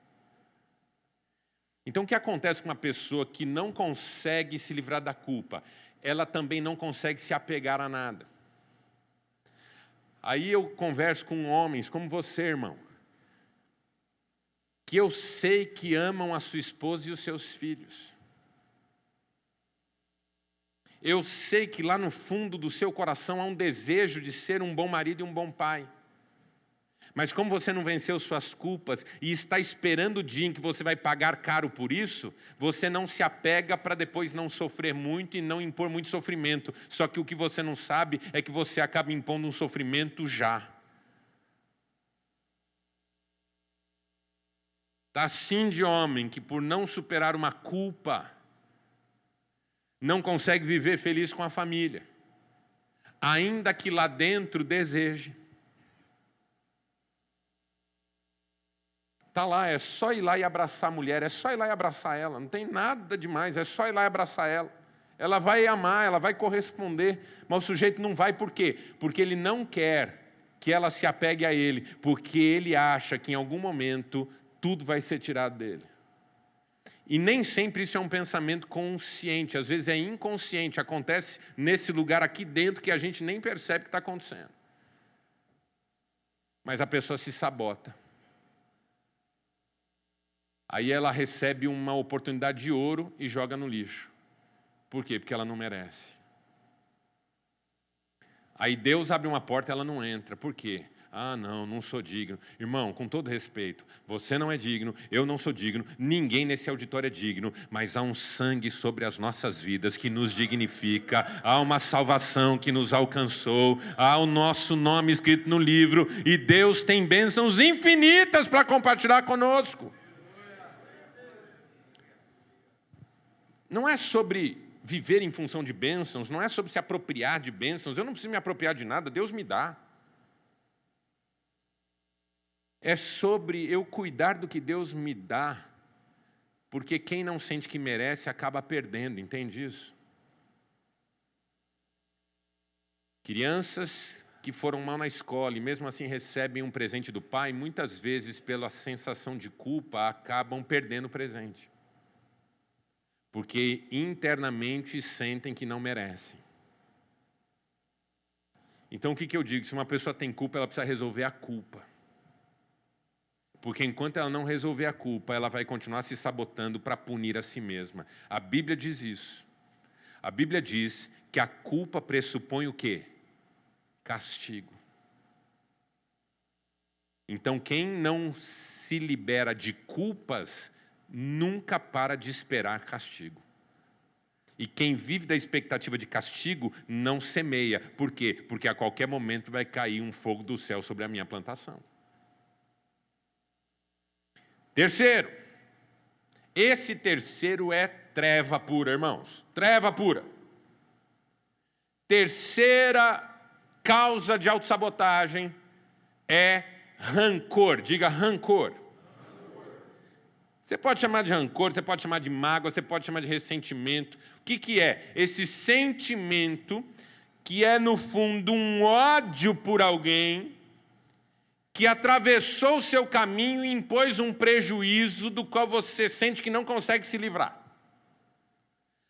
Então o que acontece com uma pessoa que não consegue se livrar da culpa? Ela também não consegue se apegar a nada. Aí eu converso com homens como você, irmão, que eu sei que amam a sua esposa e os seus filhos. Eu sei que lá no fundo do seu coração há um desejo de ser um bom marido e um bom pai. Mas como você não venceu suas culpas e está esperando o dia em que você vai pagar caro por isso, você não se apega para depois não sofrer muito e não impor muito sofrimento. Só que o que você não sabe é que você acaba impondo um sofrimento já. Está assim de homem que por não superar uma culpa, não consegue viver feliz com a família, ainda que lá dentro deseje. Está lá, é só ir lá e abraçar a mulher, é só ir lá e abraçar ela, não tem nada demais, é só ir lá e abraçar ela. Ela vai amar, ela vai corresponder, mas o sujeito não vai por quê? Porque ele não quer que ela se apegue a ele, porque ele acha que em algum momento tudo vai ser tirado dele. E nem sempre isso é um pensamento consciente, às vezes é inconsciente, acontece nesse lugar aqui dentro que a gente nem percebe que está acontecendo. Mas a pessoa se sabota. Aí ela recebe uma oportunidade de ouro e joga no lixo. Por quê? Porque ela não merece. Aí Deus abre uma porta e ela não entra. Por quê? Ah, não sou digno. Irmão, com todo respeito, você não é digno, eu não sou digno, ninguém nesse auditório é digno, mas há um sangue sobre as nossas vidas que nos dignifica, há uma salvação que nos alcançou, há o nosso nome escrito no livro, e Deus tem bênçãos infinitas para compartilhar conosco. Não é sobre viver em função de bênçãos, não é sobre se apropriar de bênçãos, eu não preciso me apropriar de nada, Deus me dá. É sobre eu cuidar do que Deus me dá, porque quem não sente que merece acaba perdendo, entende isso? Crianças que foram mal na escola e mesmo assim recebem um presente do pai, muitas vezes pela sensação de culpa acabam perdendo o presente. Porque internamente sentem que não merecem. Então o que eu digo? Se uma pessoa tem culpa, ela precisa resolver a culpa. Porque enquanto ela não resolver a culpa, ela vai continuar se sabotando para punir a si mesma. A Bíblia diz isso. A Bíblia diz que a culpa pressupõe o quê? Castigo. Então quem não se libera de culpas, nunca para de esperar castigo. E quem vive da expectativa de castigo, não semeia. Por quê? Porque a qualquer momento vai cair um fogo do céu sobre a minha plantação. Terceiro, esse terceiro é treva pura, irmãos. Treva pura. Terceira causa de autossabotagem é rancor. Diga rancor. Você pode chamar de rancor, você pode chamar de mágoa, você pode chamar de ressentimento. O que é? Esse sentimento que é, no fundo, um ódio por alguém que atravessou o seu caminho e impôs um prejuízo do qual você sente que não consegue se livrar.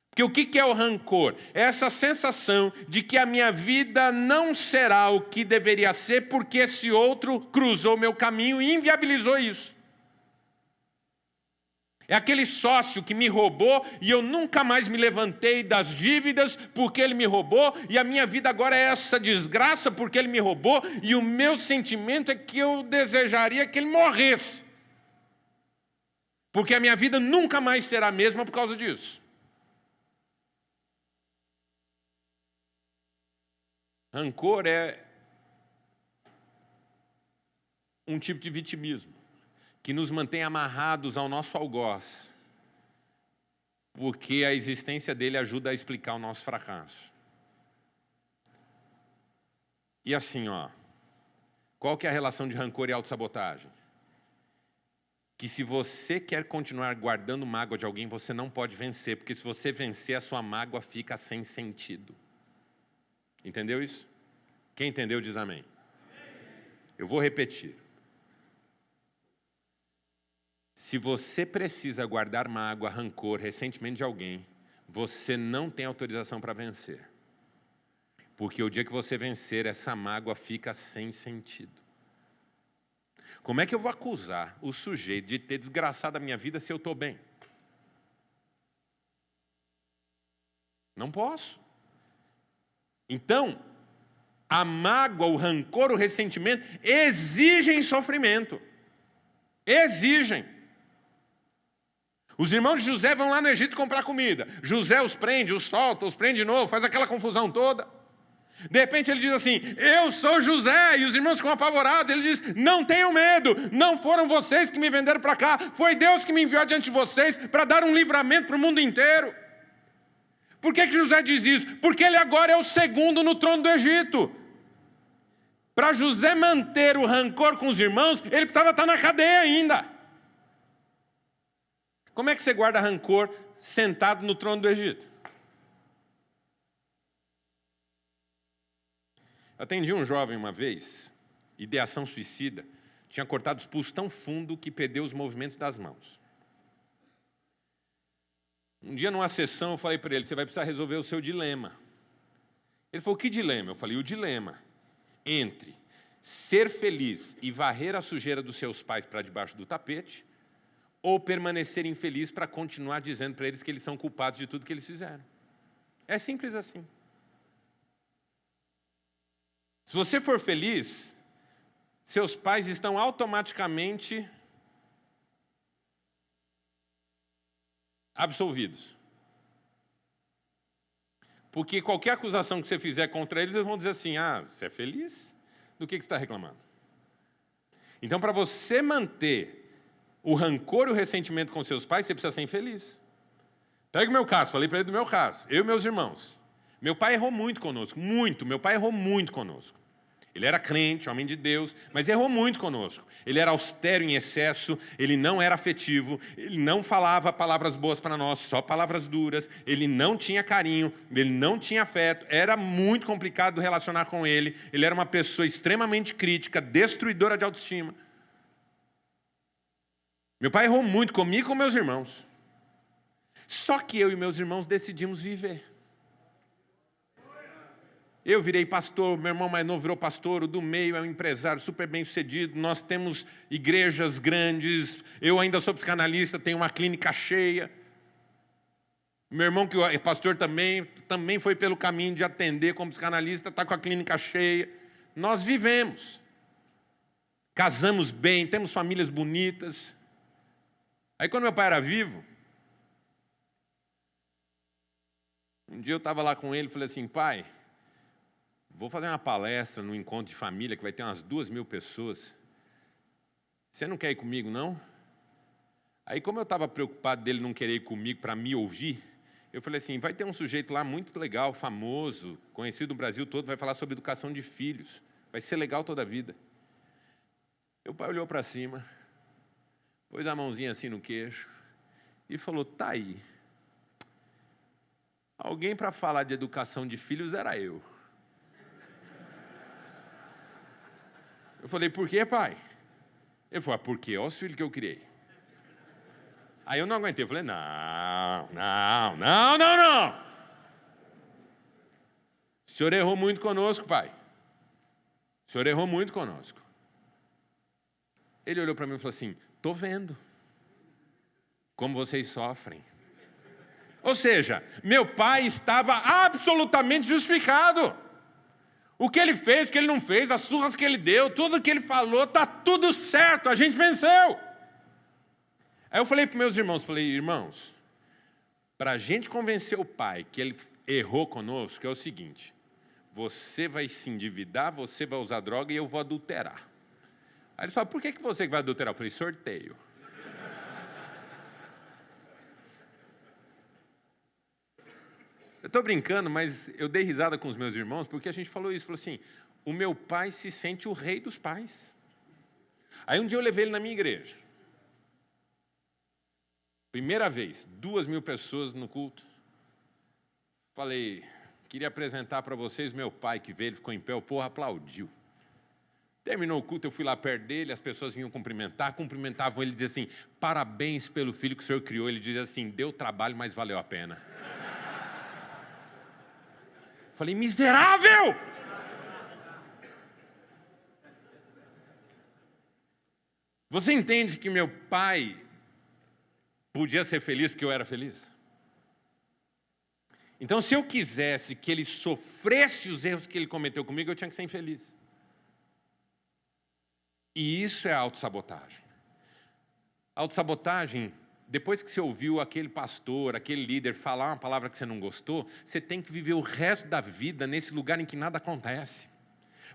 Porque o que é o rancor? É essa sensação de que a minha vida não será o que deveria ser porque esse outro cruzou meu caminho e inviabilizou isso. É aquele sócio que me roubou e eu nunca mais me levantei das dívidas porque ele me roubou e a minha vida agora é essa desgraça porque ele me roubou e o meu sentimento é que eu desejaria que ele morresse. Porque a minha vida nunca mais será a mesma por causa disso. Rancor é um tipo de vitimismo que nos mantém amarrados ao nosso algoz, porque a existência dele ajuda a explicar o nosso fracasso. E assim, qual que é a relação de rancor e autossabotagem? Que se você quer continuar guardando mágoa de alguém, você não pode vencer, porque se você vencer, a sua mágoa fica sem sentido. Entendeu isso? Quem entendeu diz amém. Eu vou repetir. Se você precisa guardar mágoa, rancor, ressentimento de alguém, você não tem autorização para vencer. Porque o dia que você vencer, essa mágoa fica sem sentido. Como é que eu vou acusar o sujeito de ter desgraçado a minha vida se eu estou bem? Não posso. Então, a mágoa, o rancor, o ressentimento exigem sofrimento. Exigem. Os irmãos de José vão lá no Egito comprar comida. José os prende, os solta, os prende de novo, faz aquela confusão toda. De repente ele diz assim, eu sou José, e os irmãos ficam apavorados. Ele diz, não tenham medo, não foram vocês que me venderam para cá, foi Deus que me enviou adiante de vocês para dar um livramento para o mundo inteiro. Por que José diz isso? Porque ele agora é o segundo no trono do Egito. Para José manter o rancor com os irmãos, ele precisava estar na cadeia ainda. Como é que você guarda rancor sentado no trono do Egito? Eu atendi um jovem uma vez, ideação suicida, tinha cortado os pulsos tão fundo que perdeu os movimentos das mãos. Um dia, numa sessão, eu falei para ele, você vai precisar resolver o seu dilema. Ele falou, que dilema? Eu falei, o dilema entre ser feliz e varrer a sujeira dos seus pais para debaixo do tapete, ou permanecer infeliz para continuar dizendo para eles que eles são culpados de tudo que eles fizeram. É simples assim. Se você for feliz, seus pais estão automaticamente absolvidos. Porque qualquer acusação que você fizer contra eles, eles vão dizer assim, você é feliz? Do que você está reclamando? Então, para você manter o rancor e o ressentimento com seus pais, você precisa ser infeliz. Pega o meu caso, falei para ele do meu caso. Eu e meus irmãos. Meu pai errou muito conosco, muito. Meu pai errou muito conosco. Ele era crente, homem de Deus, mas errou muito conosco. Ele era austero em excesso, ele não era afetivo, ele não falava palavras boas para nós, só palavras duras, ele não tinha carinho, ele não tinha afeto, era muito complicado relacionar com ele, ele era uma pessoa extremamente crítica, destruidora de autoestima. Meu pai errou muito comigo e com meus irmãos. Só que eu e meus irmãos decidimos viver. Eu virei pastor, meu irmão mais novo virou pastor, o do meio é um empresário super bem sucedido, nós temos igrejas grandes, eu ainda sou psicanalista, tenho uma clínica cheia. Meu irmão, que é pastor também foi pelo caminho de atender como psicanalista, está com a clínica cheia. Nós vivemos. Casamos bem, temos famílias bonitas. Aí quando meu pai era vivo, um dia eu estava lá com ele e falei assim, pai, vou fazer uma palestra no encontro de família, que vai ter umas 2.000 pessoas. Você não quer ir comigo, não? Aí, como eu estava preocupado dele não querer ir comigo para me ouvir, eu falei assim, vai ter um sujeito lá muito legal, famoso, conhecido no Brasil todo, vai falar sobre educação de filhos. Vai ser legal toda a vida. Meu pai olhou para cima, pôs a mãozinha assim no queixo e falou, tá aí. Alguém para falar de educação de filhos era eu. Eu falei, por quê, pai? Ele falou, porque olha os filhos que eu criei. Aí eu não aguentei, eu falei, não. O senhor errou muito conosco, pai. O senhor errou muito conosco. Ele olhou para mim e falou assim, estou vendo como vocês sofrem. Ou seja, meu pai estava absolutamente justificado. O que ele fez, o que ele não fez, as surras que ele deu, tudo que ele falou, está tudo certo, a gente venceu. Aí eu falei para meus irmãos, irmãos, para a gente convencer o pai que ele errou conosco, é o seguinte, você vai se endividar, você vai usar droga e eu vou adulterar. Aí eles falaram, por que você vai adulterar? Eu falei, sorteio. Eu estou brincando, mas eu dei risada com os meus irmãos, porque a gente falou isso, falou assim, o meu pai se sente o rei dos pais. Aí um dia eu levei ele na minha igreja. Primeira vez, 2.000 pessoas no culto. Falei, queria apresentar para vocês meu pai, que veio, ele ficou em pé, o povo aplaudiu. Terminou o culto, eu fui lá perto dele, as pessoas vinham cumprimentar, cumprimentavam ele, dizia assim, parabéns pelo filho que o senhor criou. Ele dizia assim, deu trabalho, mas valeu a pena. Falei, miserável! Você entende que meu pai podia ser feliz porque eu era feliz? Então, se eu quisesse que ele sofresse os erros que ele cometeu comigo, eu tinha que ser infeliz. E isso é autossabotagem. Autossabotagem, depois que você ouviu aquele pastor, aquele líder falar uma palavra que você não gostou, você tem que viver o resto da vida nesse lugar em que nada acontece.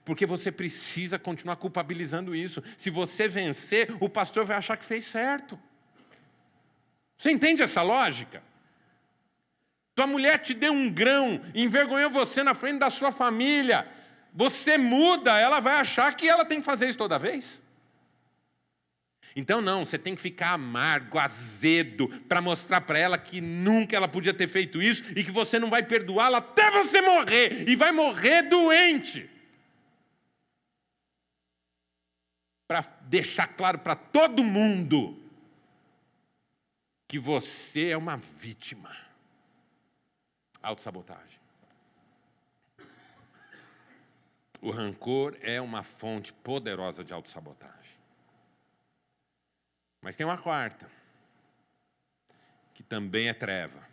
Porque você precisa continuar culpabilizando isso. Se você vencer, o pastor vai achar que fez certo. Você entende essa lógica? Tua mulher te deu um grão, envergonhou você na frente da sua família. Você muda, ela vai achar que ela tem que fazer isso toda vez. Então não, você tem que ficar amargo, azedo, para mostrar para ela que nunca ela podia ter feito isso e que você não vai perdoá-la até você morrer, e vai morrer doente. Para deixar claro para todo mundo que você é uma vítima. Autossabotagem. O rancor é uma fonte poderosa de autossabotagem. Mas tem uma quarta, que também é treva,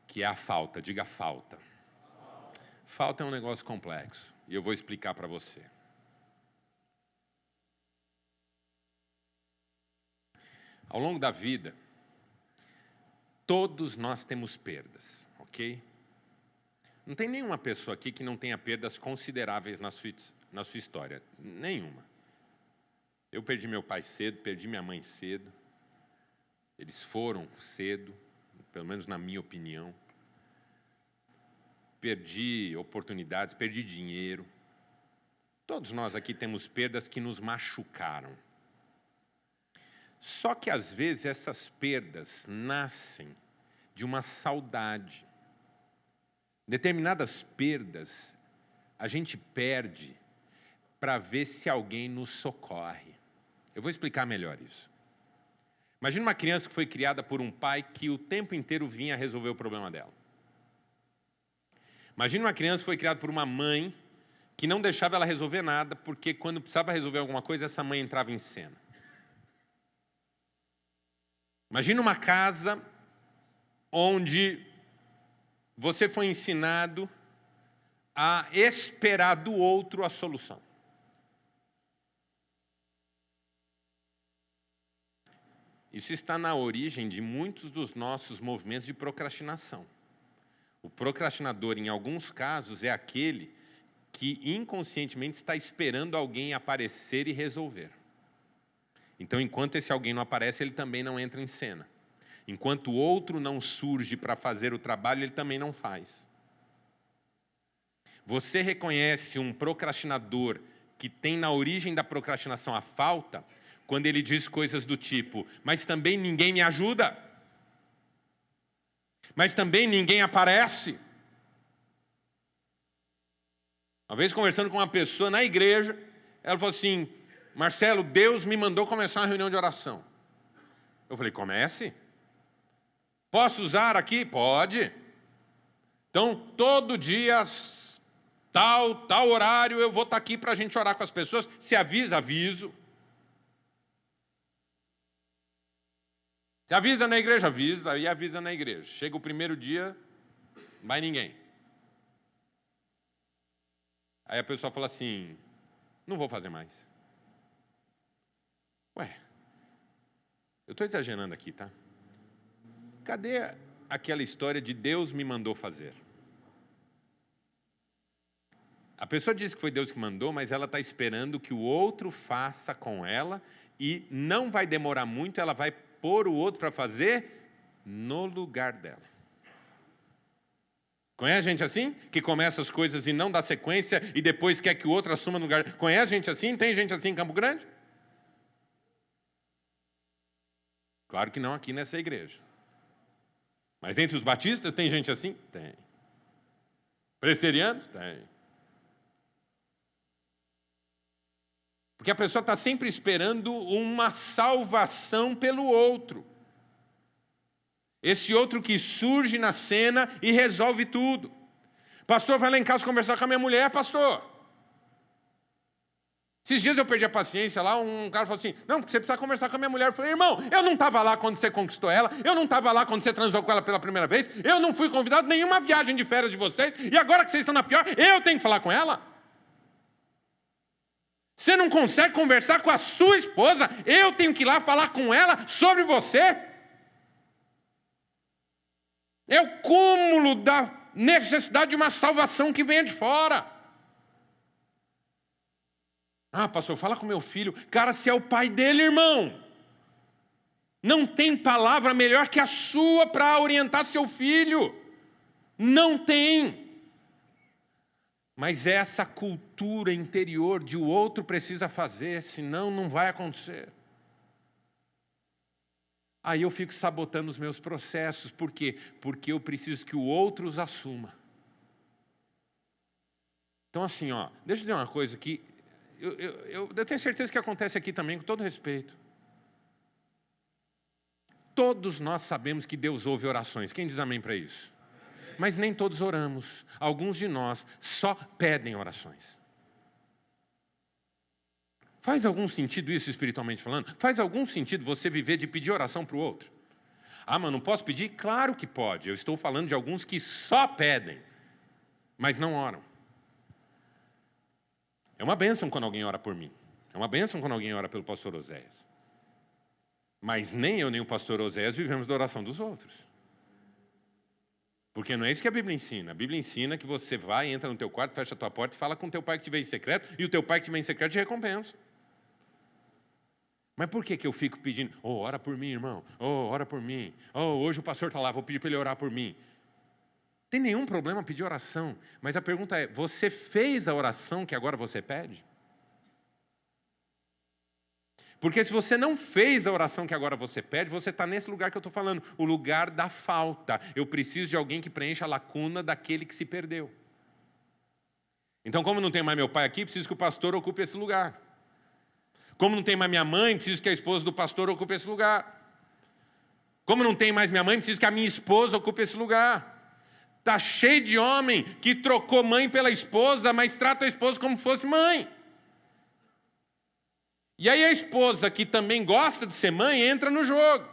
que é a falta. Diga falta. Falta é um negócio complexo, e eu vou explicar para você. Ao longo da vida, todos nós temos perdas, ok? Não tem nenhuma pessoa aqui que não tenha perdas consideráveis na sua história. Nenhuma. Eu perdi meu pai cedo, perdi minha mãe cedo. Eles foram cedo, pelo menos na minha opinião. Perdi oportunidades, perdi dinheiro. Todos nós aqui temos perdas que nos machucaram. Só que, às vezes, essas perdas nascem de uma saudade. Determinadas perdas, a gente perde para ver se alguém nos socorre. Eu vou explicar melhor isso. Imagina uma criança que foi criada por um pai que o tempo inteiro vinha resolver o problema dela. Imagina uma criança que foi criada por uma mãe que não deixava ela resolver nada, porque quando precisava resolver alguma coisa, essa mãe entrava em cena. Imagina uma casa onde você foi ensinado a esperar do outro a solução. Isso está na origem de muitos dos nossos movimentos de procrastinação. O procrastinador, em alguns casos, é aquele que inconscientemente está esperando alguém aparecer e resolver. Então, enquanto esse alguém não aparece, ele também não entra em cena. Enquanto o outro não surge para fazer o trabalho, ele também não faz. Você reconhece um procrastinador que tem na origem da procrastinação a falta, quando ele diz coisas do tipo, mas também ninguém me ajuda. Mas também ninguém aparece. Uma vez conversando com uma pessoa na igreja, ela falou assim, Marcelo, Deus me mandou começar uma reunião de oração. Eu falei, comece. Posso usar aqui? Pode. Então, todo dia, tal horário, eu vou estar aqui para a gente orar com as pessoas. Se avisa, aviso. Se avisa na igreja, avisa. Aí avisa na igreja. Chega o primeiro dia, não vai ninguém. Aí a pessoa fala assim, não vou fazer mais. Ué, eu estou exagerando aqui, tá? Cadê aquela história de Deus me mandou fazer? A pessoa diz que foi Deus que mandou, mas ela está esperando que o outro faça com ela e não vai demorar muito, ela vai pôr o outro para fazer no lugar dela. Conhece gente assim? Que começa as coisas e não dá sequência e depois quer que o outro assuma no lugar. Conhece gente assim? Tem gente assim em Campo Grande? Claro que não aqui nessa igreja. Mas entre os batistas tem gente assim? Tem. Presbiterianos? Tem. Porque a pessoa está sempre esperando uma salvação pelo outro. Esse outro que surge na cena e resolve tudo. Pastor, vai lá em casa conversar com a minha mulher, pastor. Esses dias eu perdi a paciência lá, um cara falou assim, não, porque você precisa conversar com a minha mulher. Eu falei, irmão, eu não estava lá quando você conquistou ela, eu não estava lá quando você transou com ela pela primeira vez, eu não fui convidado a nenhuma viagem de férias de vocês, e agora que vocês estão na pior, eu tenho que falar com ela? Você não consegue conversar com a sua esposa, eu tenho que ir lá falar com ela sobre você? É o cúmulo da necessidade de uma salvação que venha de fora. Ah, pastor, fala com meu filho. Cara, se é o pai dele, irmão. Não tem palavra melhor que a sua para orientar seu filho. Não tem. Mas é essa cultura interior de o outro precisa fazer, senão não vai acontecer. Aí eu fico sabotando os meus processos. Por quê? Porque eu preciso que o outro os assuma. Então assim, ó, deixa eu dizer uma coisa que eu tenho certeza que acontece aqui também, com todo respeito. Todos nós sabemos que Deus ouve orações. Quem diz amém para isso? Mas nem todos oramos. Alguns de nós só pedem orações. Faz algum sentido isso espiritualmente falando? Faz algum sentido você viver de pedir oração para o outro? Ah, mas não posso pedir? Claro que pode. Eu estou falando de alguns que só pedem, mas não oram. É uma bênção quando alguém ora por mim. É uma bênção quando alguém ora pelo pastor Oséias. Mas nem eu nem o pastor Oséias vivemos da oração dos outros. Porque não é isso que a Bíblia ensina. A Bíblia ensina que você vai, entra no teu quarto, fecha a tua porta e fala com o teu pai que te vê em secreto, e o teu pai que te vê em secreto te recompensa. Mas por que eu fico pedindo, ora por mim, irmão, ora por mim, hoje o pastor está lá, vou pedir para ele orar por mim. Não tem nenhum problema pedir oração, mas a pergunta é, você fez a oração que agora você pede? Porque se você não fez a oração que agora você pede, você está nesse lugar que eu estou falando, o lugar da falta. Eu preciso de alguém que preencha a lacuna daquele que se perdeu. Então, como não tem mais meu pai aqui, preciso que o pastor ocupe esse lugar. Como não tem mais minha mãe, preciso que a esposa do pastor ocupe esse lugar. Como não tem mais minha mãe, preciso que a minha esposa ocupe esse lugar. Está cheio de homem que trocou mãe pela esposa, mas trata a esposa como se fosse mãe. E aí a esposa, que também gosta de ser mãe, entra no jogo.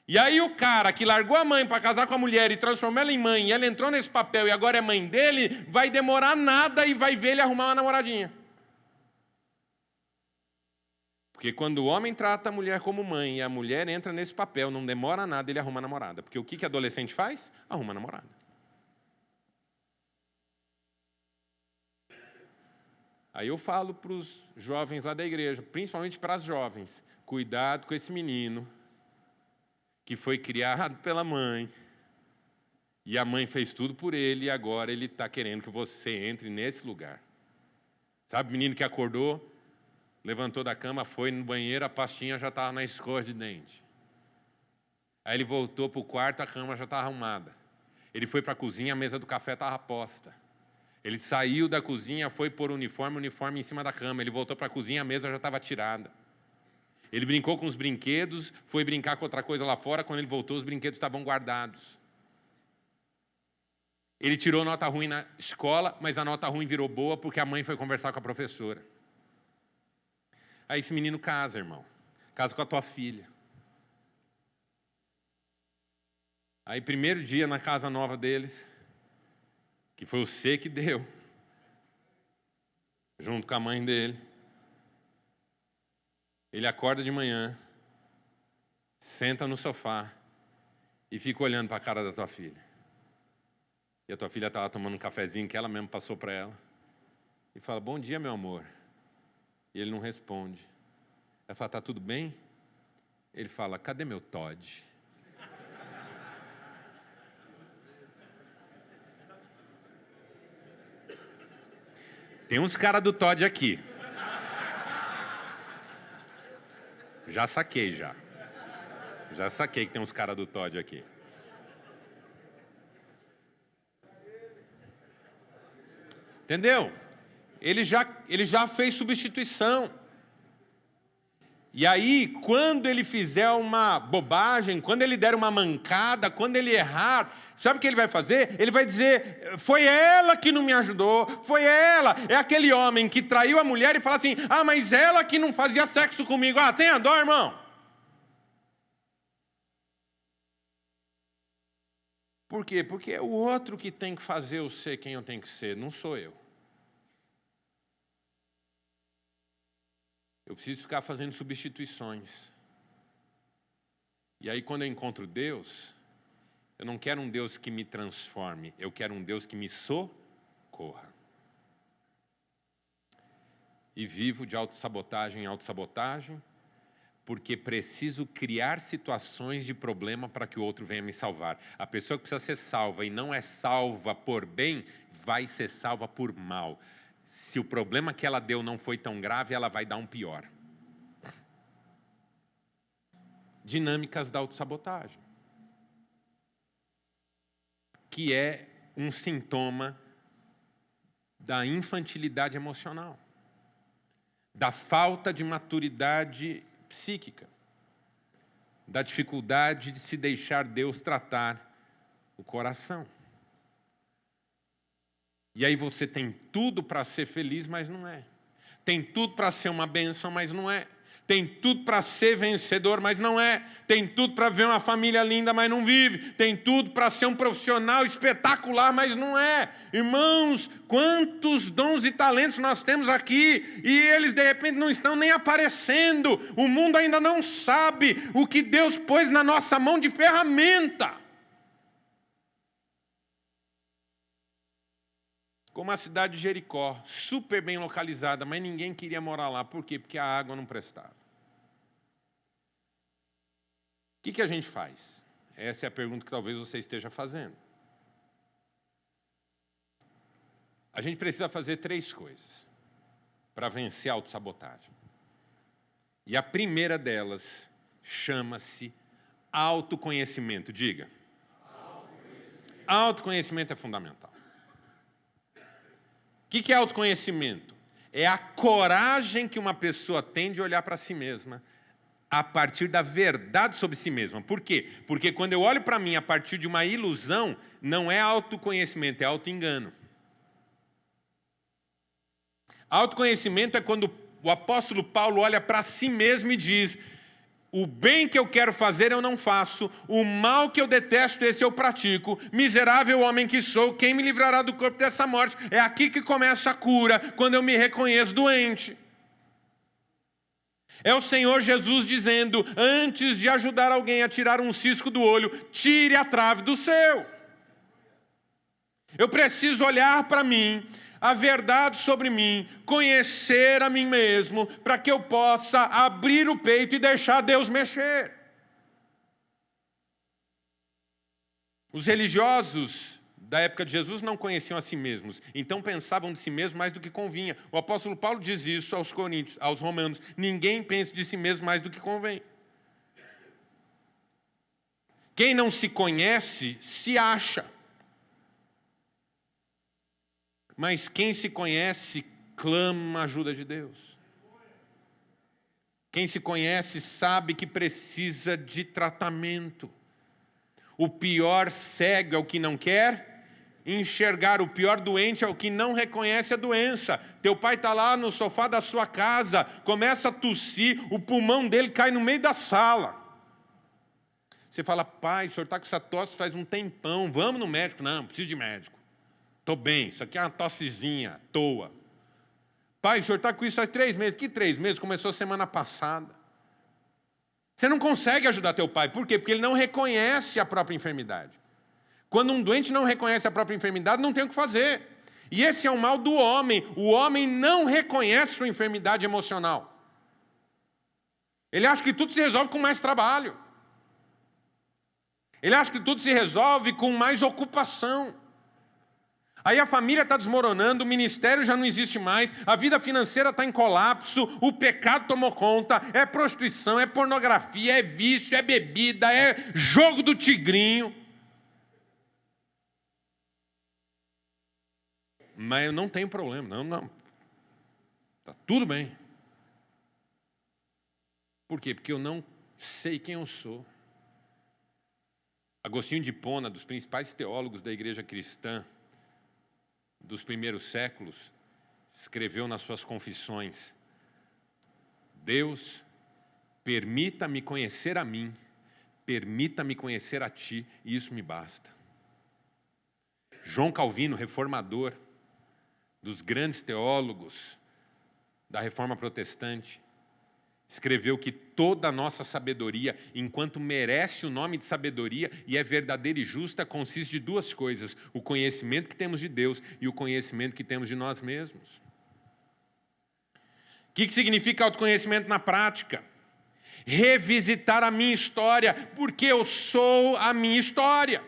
E aí o cara que largou a mãe para casar com a mulher e transformou ela em mãe, e ela entrou nesse papel e agora é mãe dele, vai demorar nada e vai ver ele arrumar uma namoradinha. Porque quando o homem trata a mulher como mãe e a mulher entra nesse papel, não demora nada ele arruma namorada. Porque o que adolescente faz? Arruma namorada. Aí eu falo para os jovens lá da igreja, principalmente para as jovens, cuidado com esse menino que foi criado pela mãe e a mãe fez tudo por ele e agora ele está querendo que você entre nesse lugar. Sabe o menino que acordou, levantou da cama, foi no banheiro, a pastinha já estava na escova de dente. Aí ele voltou para o quarto, a cama já estava arrumada. Ele foi para a cozinha, a mesa do café estava posta. Ele saiu da cozinha, foi pôr o uniforme em cima da cama. Ele voltou para a cozinha, a mesa já estava tirada. Ele brincou com os brinquedos, foi brincar com outra coisa lá fora. Quando ele voltou, os brinquedos estavam guardados. Ele tirou nota ruim na escola, mas a nota ruim virou boa porque a mãe foi conversar com a professora. Aí esse menino casa, irmão. Casa com a tua filha. Aí, primeiro dia na casa nova deles, que foi você que deu, junto com a mãe dele. Ele acorda de manhã, senta no sofá e fica olhando para a cara da tua filha. E a tua filha está lá tomando um cafezinho que ela mesma passou para ela. E fala, bom dia, meu amor. E ele não responde. Ela fala, tá tudo bem? Ele fala, cadê meu Todd? Tem uns caras do Todd aqui. Já saquei, já. Já saquei que tem uns caras do Todd aqui. Entendeu? Ele já fez substituição. E aí, quando ele fizer uma bobagem, quando ele der uma mancada, quando ele errar, sabe o que ele vai fazer? Ele vai dizer, foi ela que não me ajudou, foi ela. É aquele homem que traiu a mulher e fala assim, mas ela que não fazia sexo comigo. Tenha dó, irmão. Por quê? Porque é o outro que tem que fazer eu ser quem eu tenho que ser, não sou eu. Eu preciso ficar fazendo substituições. E aí, quando eu encontro Deus, eu não quero um Deus que me transforme, eu quero um Deus que me socorra. E vivo de autossabotagem em autossabotagem, porque preciso criar situações de problema para que o outro venha me salvar. A pessoa que precisa ser salva e não é salva por bem, vai ser salva por mal. Se o problema que ela deu não foi tão grave, ela vai dar um pior. Dinâmicas da autossabotagem. Que é um sintoma da infantilidade emocional. Da falta de maturidade psíquica. da dificuldade de se deixar Deus tratar o coração. E aí você tem tudo para ser feliz, mas não é. Tem tudo para ser uma bênção, mas não é. Tem tudo para ser vencedor, mas não é. Tem tudo para ver uma família linda, mas não vive. Tem tudo para ser um profissional espetacular, mas não é. Irmãos, quantos dons e talentos nós temos aqui, e eles de repente não estão nem aparecendo. O mundo ainda não sabe o que Deus pôs na nossa mão de ferramenta. Como a cidade de Jericó, super bem localizada, mas ninguém queria morar lá. Por quê? Porque a água não prestava. O que a gente faz? Essa é a pergunta que talvez você esteja fazendo. A gente precisa fazer 3 coisas para vencer a autossabotagem. E a primeira delas chama-se autoconhecimento. Diga. Autoconhecimento é fundamental. O que é autoconhecimento? É a coragem que uma pessoa tem de olhar para si mesma a partir da verdade sobre si mesma. Por quê? Porque quando eu olho para mim a partir de uma ilusão, não é autoconhecimento, é autoengano. Autoconhecimento é quando o apóstolo Paulo olha para si mesmo e diz: o bem que eu quero fazer eu não faço, o mal que eu detesto esse eu pratico, miserável homem que sou, quem me livrará do corpo dessa morte? É aqui que começa a cura, quando eu me reconheço doente. É o Senhor Jesus dizendo: antes de ajudar alguém a tirar um cisco do olho, tire a trave do seu. Eu preciso olhar para mim, a verdade sobre mim, conhecer a mim mesmo, para que eu possa abrir o peito e deixar Deus mexer. Os religiosos da época de Jesus não conheciam a si mesmos, então pensavam de si mesmos mais do que convinha. O apóstolo Paulo diz isso aos Coríntios, aos Romanos: ninguém pense de si mesmo mais do que convém. Quem não se conhece, se acha. Mas quem se conhece, clama a ajuda de Deus. Quem se conhece sabe que precisa de tratamento. O pior cego é o que não quer enxergar, o pior doente é o que não reconhece a doença. Teu pai está lá no sofá da sua casa, começa a tossir, o pulmão dele cai no meio da sala. Você fala: pai, o senhor está com essa tosse faz um tempão, vamos no médico. Não, preciso de médico. Estou bem, isso aqui é uma tossezinha, à toa. Pai, o senhor está com isso há 3 meses. Que 3 meses? Começou semana passada. Você não consegue ajudar teu pai. Por quê? Porque ele não reconhece a própria enfermidade. Quando um doente não reconhece a própria enfermidade, não tem o que fazer. E esse é o mal do homem. O homem não reconhece sua enfermidade emocional. Ele acha que tudo se resolve com mais trabalho. Ele acha que tudo se resolve com mais ocupação. Aí a família está desmoronando, o ministério já não existe mais, a vida financeira está em colapso, o pecado tomou conta, é prostituição, é pornografia, é vício, é bebida, é jogo do tigrinho. Mas eu não tenho problema, não. Está tudo bem. Por quê? Porque eu não sei quem eu sou. Agostinho de Hipona, dos principais teólogos da igreja cristã dos primeiros séculos, escreveu nas suas confissões: Deus, permita-me conhecer a mim, permita-me conhecer a ti, e isso me basta. João Calvino, reformador, dos grandes teólogos da Reforma Protestante, escreveu que toda a nossa sabedoria, enquanto merece o nome de sabedoria e é verdadeira e justa, consiste de 2 coisas: o conhecimento que temos de Deus e o conhecimento que temos de nós mesmos. O que significa autoconhecimento na prática? Revisitar a minha história, porque eu sou a minha história.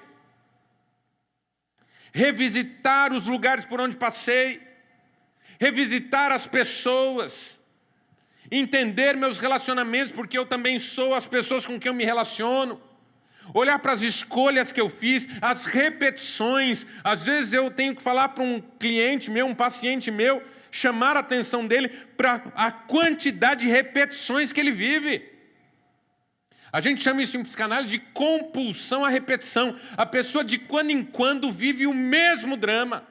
Revisitar os lugares por onde passei, revisitar as pessoas, entender meus relacionamentos, porque eu também sou as pessoas com quem eu me relaciono. Olhar para as escolhas que eu fiz, as repetições. Às vezes eu tenho que falar para um cliente meu, um paciente meu, chamar a atenção dele para a quantidade de repetições que ele vive. A gente chama isso em psicanálise de compulsão à repetição. A pessoa de quando em quando vive o mesmo drama.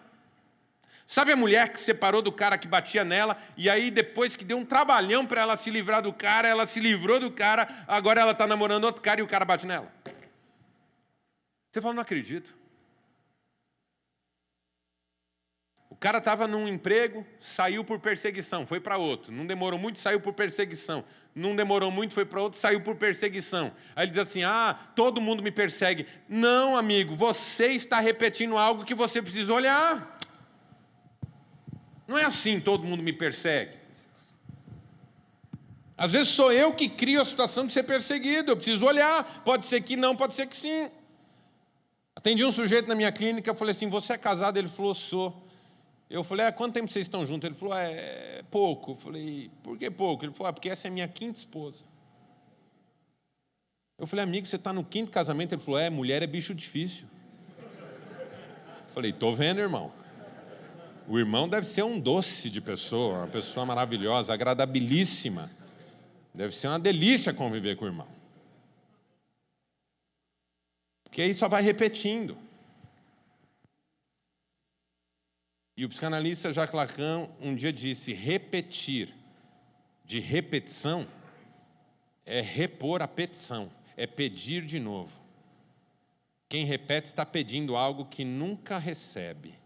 Sabe a mulher que se separou do cara que batia nela, e aí depois que deu um trabalhão para ela se livrar do cara, ela se livrou do cara, agora ela está namorando outro cara e o cara bate nela? Você fala, não acredito. O cara estava num emprego, saiu por perseguição, foi para outro. Não demorou muito, saiu por perseguição. Não demorou muito, foi para outro, saiu por perseguição. Aí ele diz assim, todo mundo me persegue. Não, amigo, você está repetindo algo que você precisa olhar. Não é assim, todo mundo me persegue. Às vezes sou eu que crio a situação de ser perseguido. Eu preciso olhar, pode ser que não, pode ser que sim. Atendi um sujeito na minha clínica, eu falei assim, você é casado? Ele falou, sou. Eu falei, há quanto tempo vocês estão juntos? Ele falou, é pouco. Eu falei, por que pouco? Ele falou, porque essa é a minha quinta esposa. Eu falei, amigo, você está no quinto casamento? Ele falou, mulher é bicho difícil. Eu falei, estou vendo, irmão. O irmão deve ser um doce de pessoa, uma pessoa maravilhosa, agradabilíssima. Deve ser uma delícia conviver com o irmão. Porque aí só vai repetindo. E o psicanalista Jacques Lacan um dia disse, repetir de repetição é repor a petição, é pedir de novo. Quem repete está pedindo algo que nunca recebe.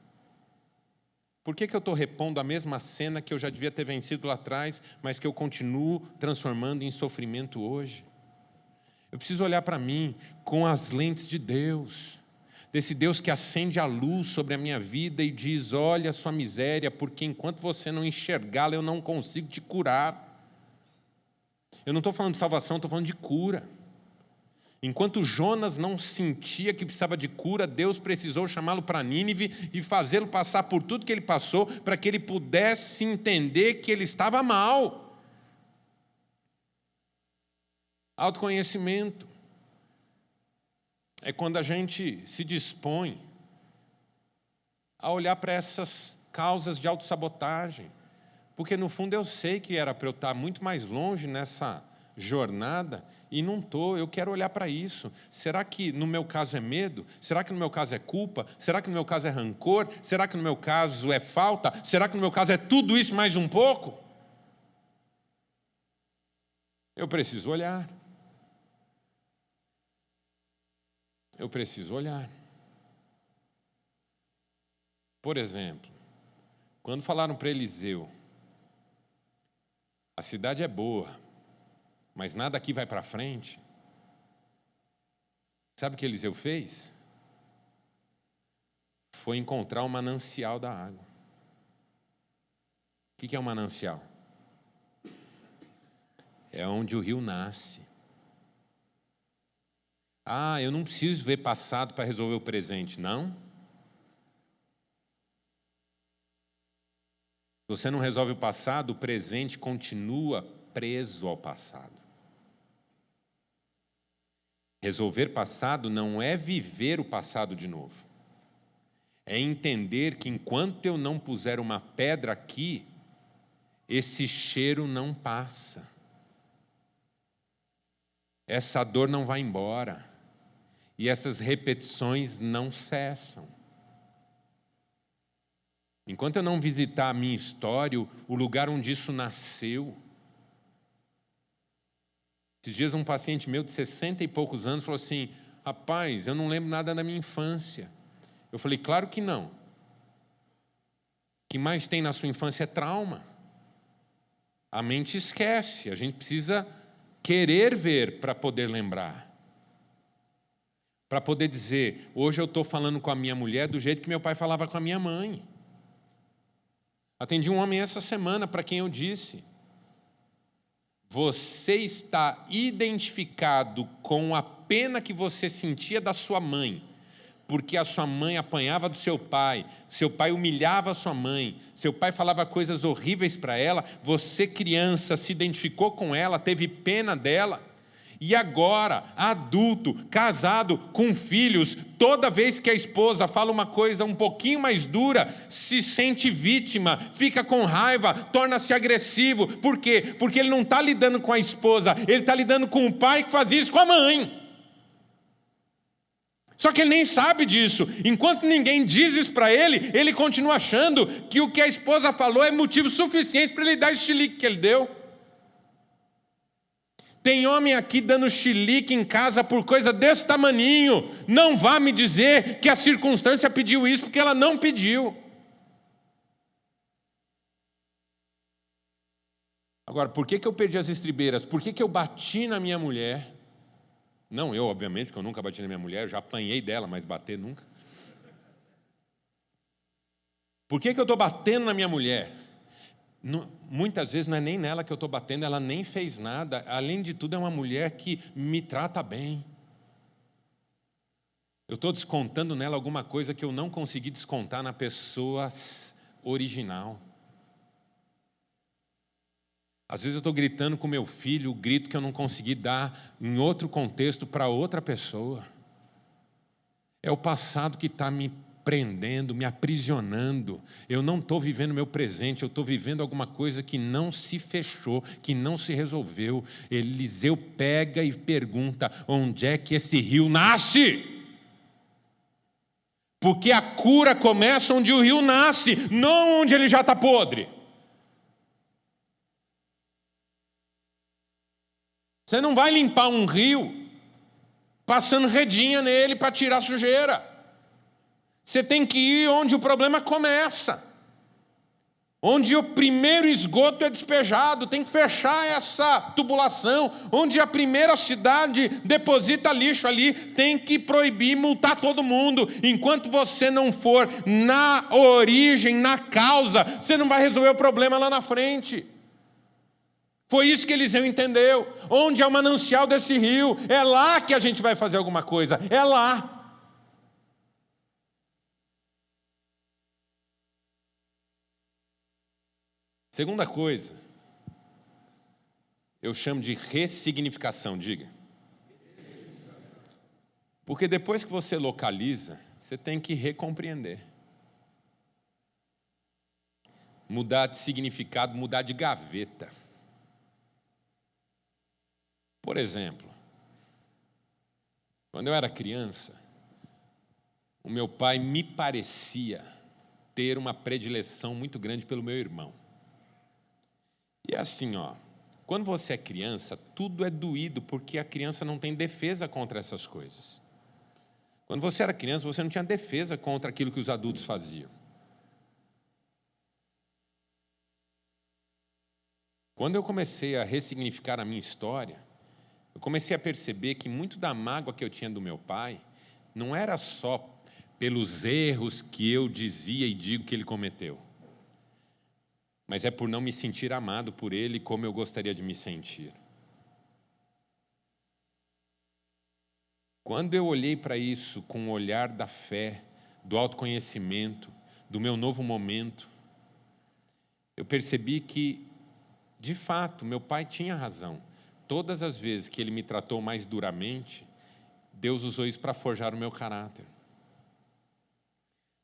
Por que eu estou repondo a mesma cena que eu já devia ter vencido lá atrás, mas que eu continuo transformando em sofrimento hoje? Eu preciso olhar para mim com as lentes de Deus. Desse Deus que acende a luz sobre a minha vida e diz, olha a sua miséria, porque enquanto você não enxergá-la, eu não consigo te curar. Eu não estou falando de salvação, estou falando de cura. Enquanto Jonas não sentia que precisava de cura, Deus precisou chamá-lo para Nínive e fazê-lo passar por tudo que ele passou, para que ele pudesse entender que ele estava mal. Autoconhecimento é quando a gente se dispõe a olhar para essas causas de autossabotagem. Porque, no fundo, eu sei que era para eu estar muito mais longe nessa jornada e não estou. Eu quero olhar para isso. Será que, no meu caso, é medo? Será que, no meu caso, é culpa? Será que, no meu caso, é rancor? Será que, no meu caso, é falta? Será que, no meu caso, é tudo isso mais um pouco? Eu preciso olhar. Eu preciso olhar. Por exemplo, quando falaram para Eliseu, a cidade é boa, mas nada aqui vai para frente. Sabe o que Eliseu fez? Foi encontrar o manancial da água. O que é um manancial? É onde o rio nasce. Eu não preciso ver passado para resolver o presente, não. Se você não resolve o passado, o presente continua preso ao passado. Resolver passado não é viver o passado de novo. É entender que enquanto eu não puser uma pedra aqui, esse cheiro não passa. Essa dor não vai embora. E essas repetições não cessam. Enquanto eu não visitar a minha história, o lugar onde isso nasceu. Esses dias um paciente meu de 60 e poucos anos falou assim, rapaz, eu não lembro nada da minha infância. Eu falei, claro que não. O que mais tem na sua infância é trauma. A mente esquece, a gente precisa querer ver para poder lembrar. Para poder dizer, hoje eu estou falando com a minha mulher do jeito que meu pai falava com a minha mãe. Atendi um homem essa semana para quem eu disse, você está identificado com a pena que você sentia da sua mãe, porque a sua mãe apanhava do seu pai humilhava a sua mãe, seu pai falava coisas horríveis para ela, você criança se identificou com ela, teve pena dela, E agora, adulto, casado, com filhos, toda vez que a esposa fala uma coisa um pouquinho mais dura, se sente vítima, fica com raiva, torna-se agressivo. Por quê? Porque ele não está lidando com a esposa, ele está lidando com o pai que fazia isso com a mãe. Só que ele nem sabe disso. Enquanto ninguém diz isso para ele, ele continua achando que o que a esposa falou é motivo suficiente para ele dar esse chilique que ele deu. Tem homem aqui dando chilique em casa por coisa desse tamaninho. Não vá me dizer que a circunstância pediu isso, porque ela não pediu. Agora, por que eu perdi as estribeiras? Por que eu bati na minha mulher? Não eu, obviamente, porque eu nunca bati na minha mulher, eu já apanhei dela, mas bater nunca. Por que eu estou batendo na minha mulher? Muitas vezes não é nem nela que eu estou batendo, ela nem fez nada. Além de tudo, é uma mulher que me trata bem. Eu estou descontando nela alguma coisa que eu não consegui descontar na pessoa original. Às vezes eu estou gritando com meu filho o grito que eu não consegui dar em outro contexto para outra pessoa. É o passado que está me prendendo, me aprisionando. Eu não estou vivendo o meu presente, eu estou vivendo alguma coisa que não se fechou, que não se resolveu. Eliseu pega e pergunta: onde é que esse rio nasce? Porque a cura começa onde o rio nasce, não onde ele já está podre. Você não vai limpar um rio passando redinha nele para tirar sujeira. Você tem que ir onde o problema começa. Onde o primeiro esgoto é despejado, tem que fechar essa tubulação. Onde a primeira cidade deposita lixo ali, tem que proibir, multar todo mundo. Enquanto você não for na origem, na causa, você não vai resolver o problema lá na frente. Foi isso que Eliseu entendeu. Onde é o manancial desse rio, é lá que a gente vai fazer alguma coisa, é lá. Segunda coisa, eu chamo de ressignificação, diga. Porque depois que você localiza, você tem que recompreender. Mudar de significado, mudar de gaveta. Por exemplo, quando eu era criança, o meu pai me parecia ter uma predileção muito grande pelo meu irmão. E é assim, quando você é criança, tudo é doído, porque a criança não tem defesa contra essas coisas. Quando você era criança, você não tinha defesa contra aquilo que os adultos faziam. Quando eu comecei a ressignificar a minha história, eu comecei a perceber que muito da mágoa que eu tinha do meu pai não era só pelos erros que eu dizia e digo que ele cometeu, mas é por não me sentir amado por ele como eu gostaria de me sentir. Quando eu olhei para isso com o olhar da fé, do autoconhecimento, do meu novo momento, eu percebi que, de fato, meu pai tinha razão. Todas as vezes que ele me tratou mais duramente, Deus usou isso para forjar o meu caráter.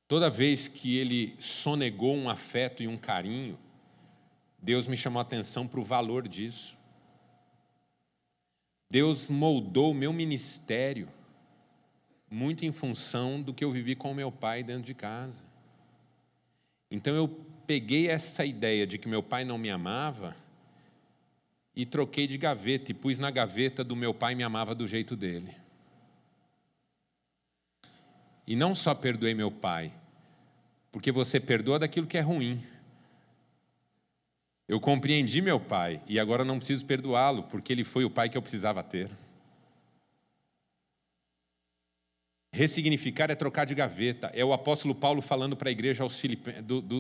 Toda vez que ele sonegou um afeto e um carinho, Deus me chamou a atenção para o valor disso. Deus moldou o meu ministério muito em função do que eu vivi com o meu pai dentro de casa. Então eu peguei essa ideia de que meu pai não me amava e troquei de gaveta e pus na gaveta do meu pai me amava do jeito dele. E não só perdoei meu pai, porque você perdoa daquilo que é ruim. Eu compreendi meu pai e agora não preciso perdoá-lo, porque ele foi o pai que eu precisava ter. Ressignificar é trocar de gaveta. É o apóstolo Paulo falando para a igreja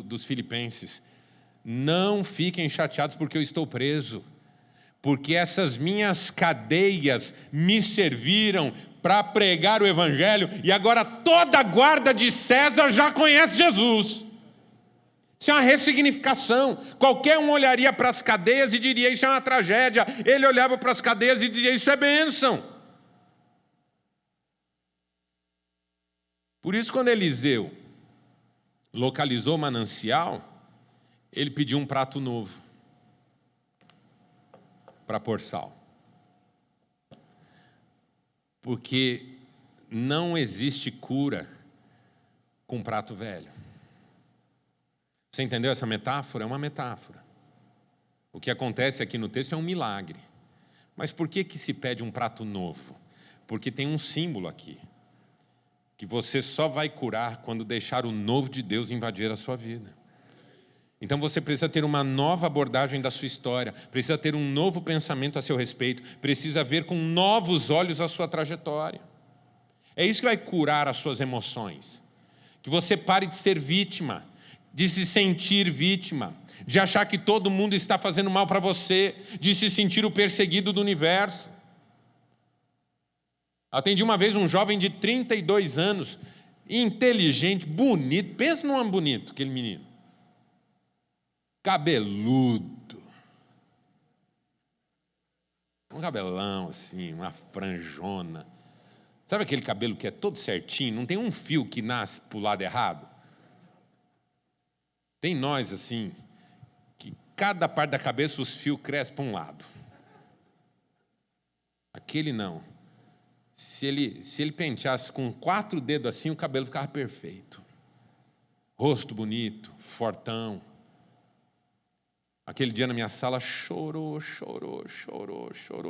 dos filipenses: não fiquem chateados porque eu estou preso, porque essas minhas cadeias me serviram para pregar o evangelho, e agora toda a guarda de César já conhece Jesus. Isso é uma ressignificação. Qualquer um olharia para as cadeias e diria, isso é uma tragédia. Ele olhava para as cadeias e dizia, isso é bênção. Por isso, quando Eliseu localizou o manancial, ele pediu um prato novo para pôr sal. Porque não existe cura com prato velho. Você entendeu essa metáfora? É uma metáfora. O que acontece aqui no texto é um milagre. Mas por que se pede um prato novo? Porque tem um símbolo aqui, que você só vai curar quando deixar o novo de Deus invadir a sua vida. Então você precisa ter uma nova abordagem da sua história, precisa ter um novo pensamento a seu respeito, precisa ver com novos olhos a sua trajetória. É isso que vai curar as suas emoções. Que você pare de ser vítima, de se sentir vítima, de achar que todo mundo está fazendo mal para você, de se sentir o perseguido do universo. Atendi uma vez um jovem de 32 anos, inteligente, bonito, pensa num homem bonito, aquele menino. Cabeludo. Um cabelão assim, uma franjona. Sabe aquele cabelo que é todo certinho, não tem um fio que nasce para o lado errado? Tem nós assim, que cada parte da cabeça os fios crescem para um lado. Aquele não. Se ele penteasse com 4 dedos assim, o cabelo ficava perfeito. Rosto bonito, fortão. Aquele dia na minha sala chorou,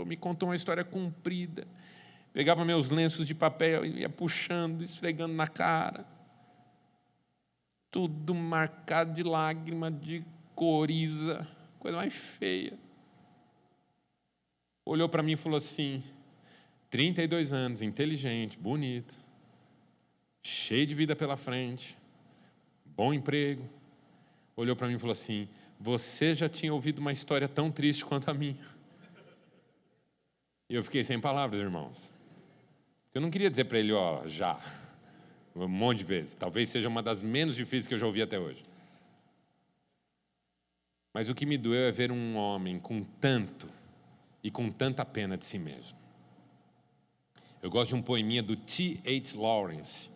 me contou uma história comprida. Pegava meus lenços de papel e ia puxando, esfregando na cara. Tudo marcado de lágrima, de coriza, coisa mais feia. Olhou para mim e falou assim, 32 anos, inteligente, bonito, cheio de vida pela frente, bom emprego. Olhou para mim e falou assim, você já tinha ouvido uma história tão triste quanto a minha? E eu fiquei sem palavras, irmãos. Eu não queria dizer para ele, já, um monte de vezes. Talvez seja uma das menos difíceis que eu já ouvi até hoje. Mas o que me doeu é ver um homem com tanto e com tanta pena de si mesmo. Eu gosto de um poeminha do T.H. Lawrence,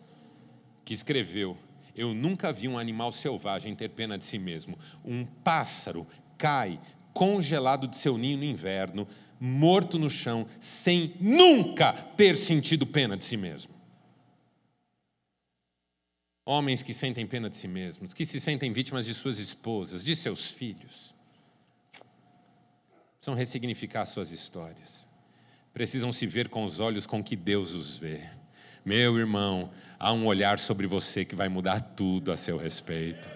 que escreveu, eu nunca vi um animal selvagem ter pena de si mesmo. Um pássaro cai congelado de seu ninho no inverno, morto no chão, sem nunca ter sentido pena de si mesmo. Homens que sentem pena de si mesmos, que se sentem vítimas de suas esposas, de seus filhos, precisam ressignificar suas histórias. Precisam se ver com os olhos com que Deus os vê. Meu irmão, há um olhar sobre você que vai mudar tudo a seu respeito.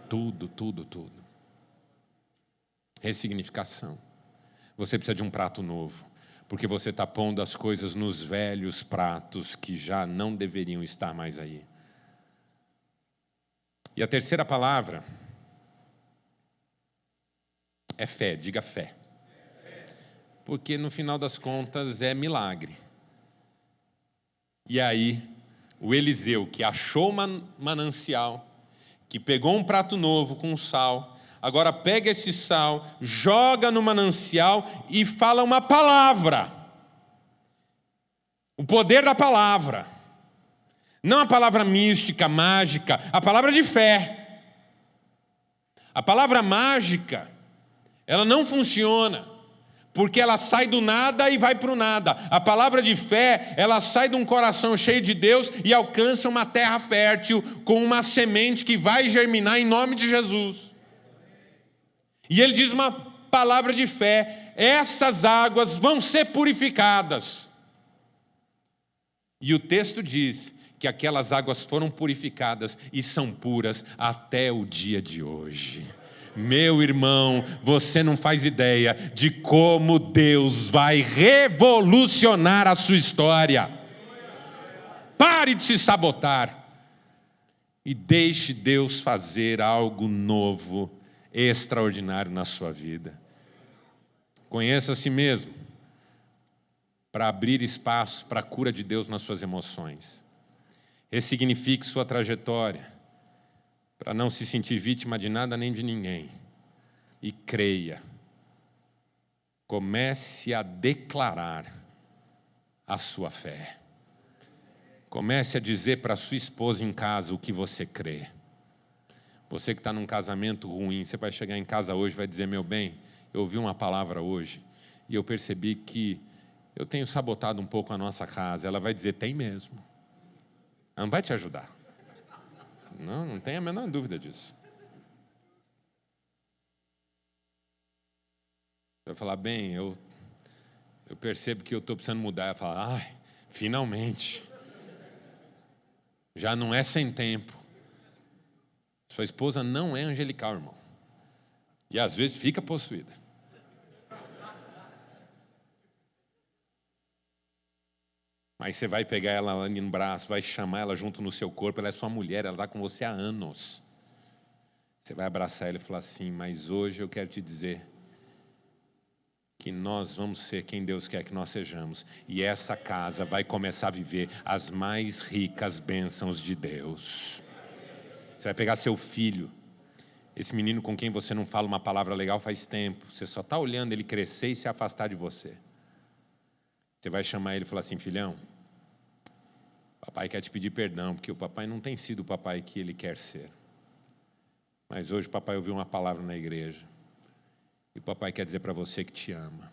Tudo, tudo, tudo. Ressignificação. Você precisa de um prato novo, porque você está pondo as coisas nos velhos pratos que já não deveriam estar mais aí. E a terceira palavra é fé, diga fé. Porque no final das contas é milagre. E aí, o Eliseu, que achou um manancial, que pegou um prato novo com sal, agora pega esse sal, joga no manancial e fala uma palavra. O poder da palavra. Não a palavra mística, mágica, a palavra de fé. A palavra mágica, ela não funciona, porque ela sai do nada e vai para o nada. A palavra de fé, ela sai de um coração cheio de Deus e alcança uma terra fértil com uma semente que vai germinar em nome de Jesus. E ele diz uma palavra de fé, essas águas vão ser purificadas. E o texto diz que aquelas águas foram purificadas e são puras até o dia de hoje. Meu irmão, você não faz ideia de como Deus vai revolucionar a sua história. Pare de se sabotar e deixe Deus fazer algo novo, extraordinário na sua vida. Conheça a si mesmo para abrir espaço para a cura de Deus nas suas emoções. Ressignifique sua trajetória. para não se sentir vítima de nada nem de ninguém. E creia. Comece a declarar a sua fé. Comece a dizer para a sua esposa em casa o que você crê. Você que está num casamento ruim, você vai chegar em casa hoje e vai dizer, meu bem, eu ouvi uma palavra hoje e eu percebi que eu tenho sabotado um pouco a nossa casa. Ela vai dizer, tem mesmo. Ela não vai te ajudar. Não tem a menor dúvida disso. Vai falar, bem, eu percebo que eu estou precisando mudar. Ela fala, ai, finalmente. Já não é sem tempo. Sua esposa não é angelical, irmão. E às vezes fica possuída. Mas você vai pegar ela ali no braço, vai chamar ela junto no seu corpo, ela é sua mulher, ela está com você há anos. Você vai abraçar ela e falar assim, mas hoje eu quero te dizer que nós vamos ser quem Deus quer que nós sejamos. E essa casa vai começar a viver as mais ricas bênçãos de Deus. Você vai pegar seu filho, esse menino com quem você não fala uma palavra legal faz tempo, você só está olhando ele crescer e se afastar de você. Você vai chamar ele e falar assim, filhão, papai quer te pedir perdão, porque o papai não tem sido o papai que ele quer ser. Mas hoje o papai ouviu uma palavra na igreja. E o papai quer dizer para você que te ama,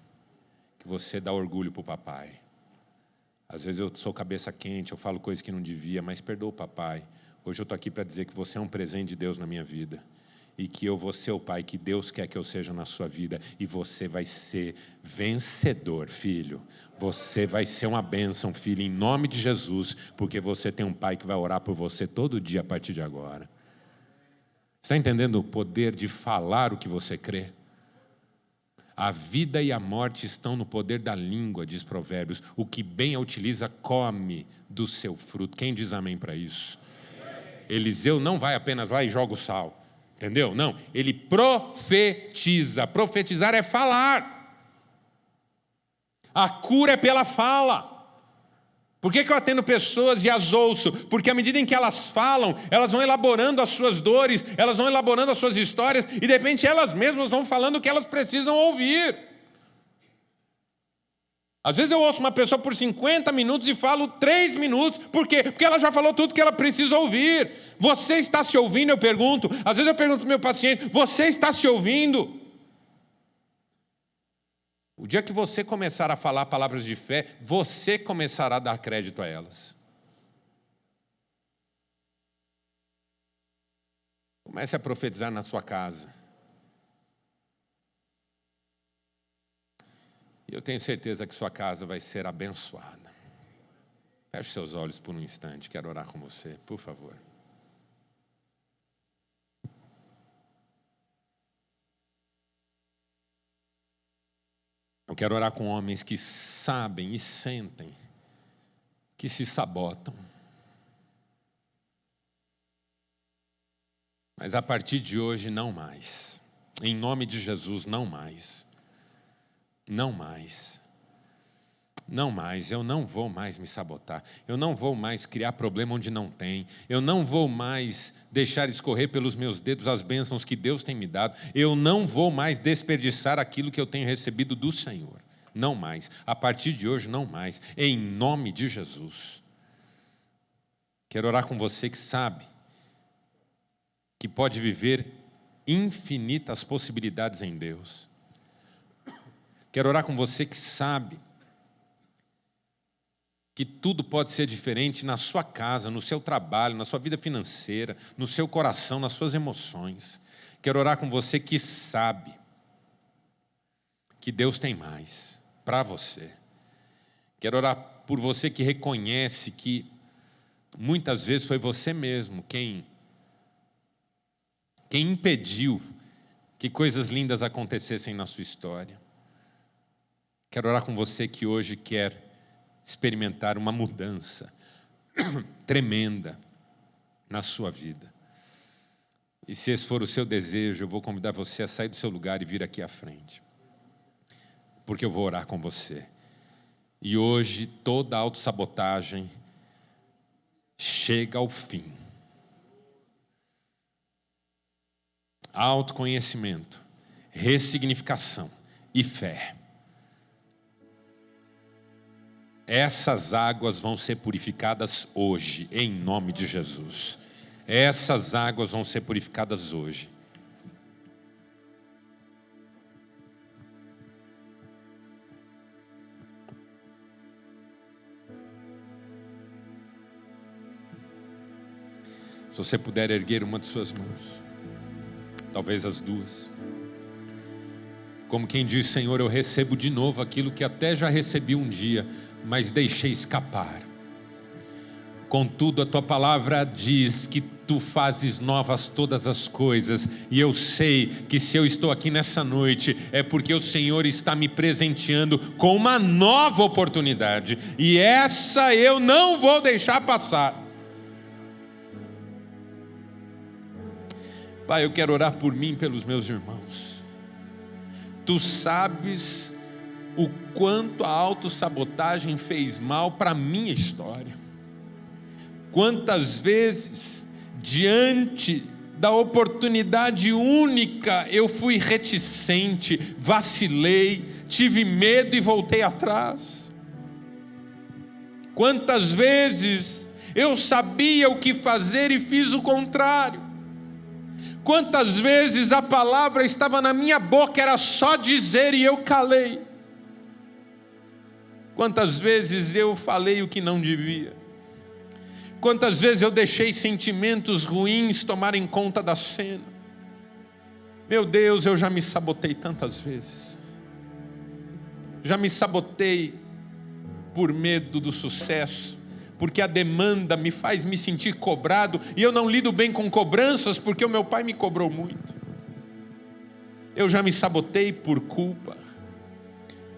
que você dá orgulho para o papai. Às vezes eu sou cabeça quente, eu falo coisas que não devia, mas perdoa o papai. Hoje eu estou aqui para dizer que você é um presente de Deus na minha vida. E que eu vou ser o pai que Deus quer que eu seja na sua vida. E você vai ser vencedor, filho. Você vai ser uma bênção, filho, em nome de Jesus. Porque você tem um pai que vai orar por você todo dia a partir de agora. Está entendendo o poder de falar o que você crê? A vida e a morte estão no poder da língua, diz Provérbios. O que bem a utiliza, come do seu fruto. Quem diz amém para isso? Eliseu não vai apenas lá e joga o sal. Entendeu? Não, ele profetiza. Profetizar é falar. A cura é pela fala. Por que eu atendo pessoas e as ouço? Porque à medida em que elas falam, elas vão elaborando as suas dores, elas vão elaborando as suas histórias, e de repente elas mesmas vão falando o que elas precisam ouvir. Às vezes eu ouço uma pessoa por 50 minutos e falo 3 minutos. Por quê? Porque ela já falou tudo que ela precisa ouvir. Você está se ouvindo, eu pergunto. Às vezes eu pergunto para o meu paciente, você está se ouvindo? O dia que você começar a falar palavras de fé, você começará a dar crédito a elas. Comece a profetizar na sua casa. E eu tenho certeza que sua casa vai ser abençoada. Feche seus olhos por um instante, quero orar com você, por favor. Eu quero orar com homens que sabem e sentem que se sabotam. Mas a partir de hoje, não mais. Em nome de Jesus, não mais. Não mais. Não mais, eu não vou mais me sabotar. Eu não vou mais criar problema onde não tem. Eu não vou mais deixar escorrer pelos meus dedos as bênçãos que Deus tem me dado. Eu não vou mais desperdiçar aquilo que eu tenho recebido do Senhor. Não mais. A partir de hoje, não mais. Em nome de Jesus. Quero orar com você que sabe que pode viver infinitas possibilidades em Deus. Quero orar com você que sabe que tudo pode ser diferente na sua casa, no seu trabalho, na sua vida financeira, no seu coração, nas suas emoções. Quero orar com você que sabe que Deus tem mais para você. Quero orar por você que reconhece que muitas vezes foi você mesmo quem impediu que coisas lindas acontecessem na sua história. Quero orar com você que hoje quer experimentar uma mudança tremenda na sua vida. E se esse for o seu desejo, eu vou convidar você a sair do seu lugar e vir aqui à frente. Porque eu vou orar com você. E hoje toda autossabotagem chega ao fim. autoconhecimento, ressignificação e fé. Essas águas vão ser purificadas hoje, em nome de Jesus. Essas águas vão ser purificadas hoje. Se você puder erguer uma de suas mãos, talvez as duas, como quem diz: Senhor, eu recebo de novo aquilo que até já recebi um dia, mas deixei escapar. Contudo, a tua palavra diz que tu fazes novas todas as coisas, e eu sei que se eu estou aqui nessa noite, é porque o Senhor está me presenteando com uma nova oportunidade, e essa eu não vou deixar passar. Pai, eu quero orar por mim e pelos meus irmãos. Tu sabes o quanto a autossabotagem fez mal para a minha história. Quantas vezes, diante da oportunidade única, eu fui reticente, vacilei, tive medo e voltei atrás. Quantas vezes eu sabia o que fazer e fiz o contrário. Quantas vezes a palavra estava na minha boca, era só dizer e eu calei. Quantas vezes eu falei o que não devia. Quantas vezes eu deixei sentimentos ruins tomarem conta da cena. Meu Deus, eu já me sabotei tantas vezes. Já me sabotei por medo do sucesso, porque a demanda me faz me sentir cobrado, e eu não lido bem com cobranças, porque o meu pai me cobrou muito. Eu já me sabotei por culpa,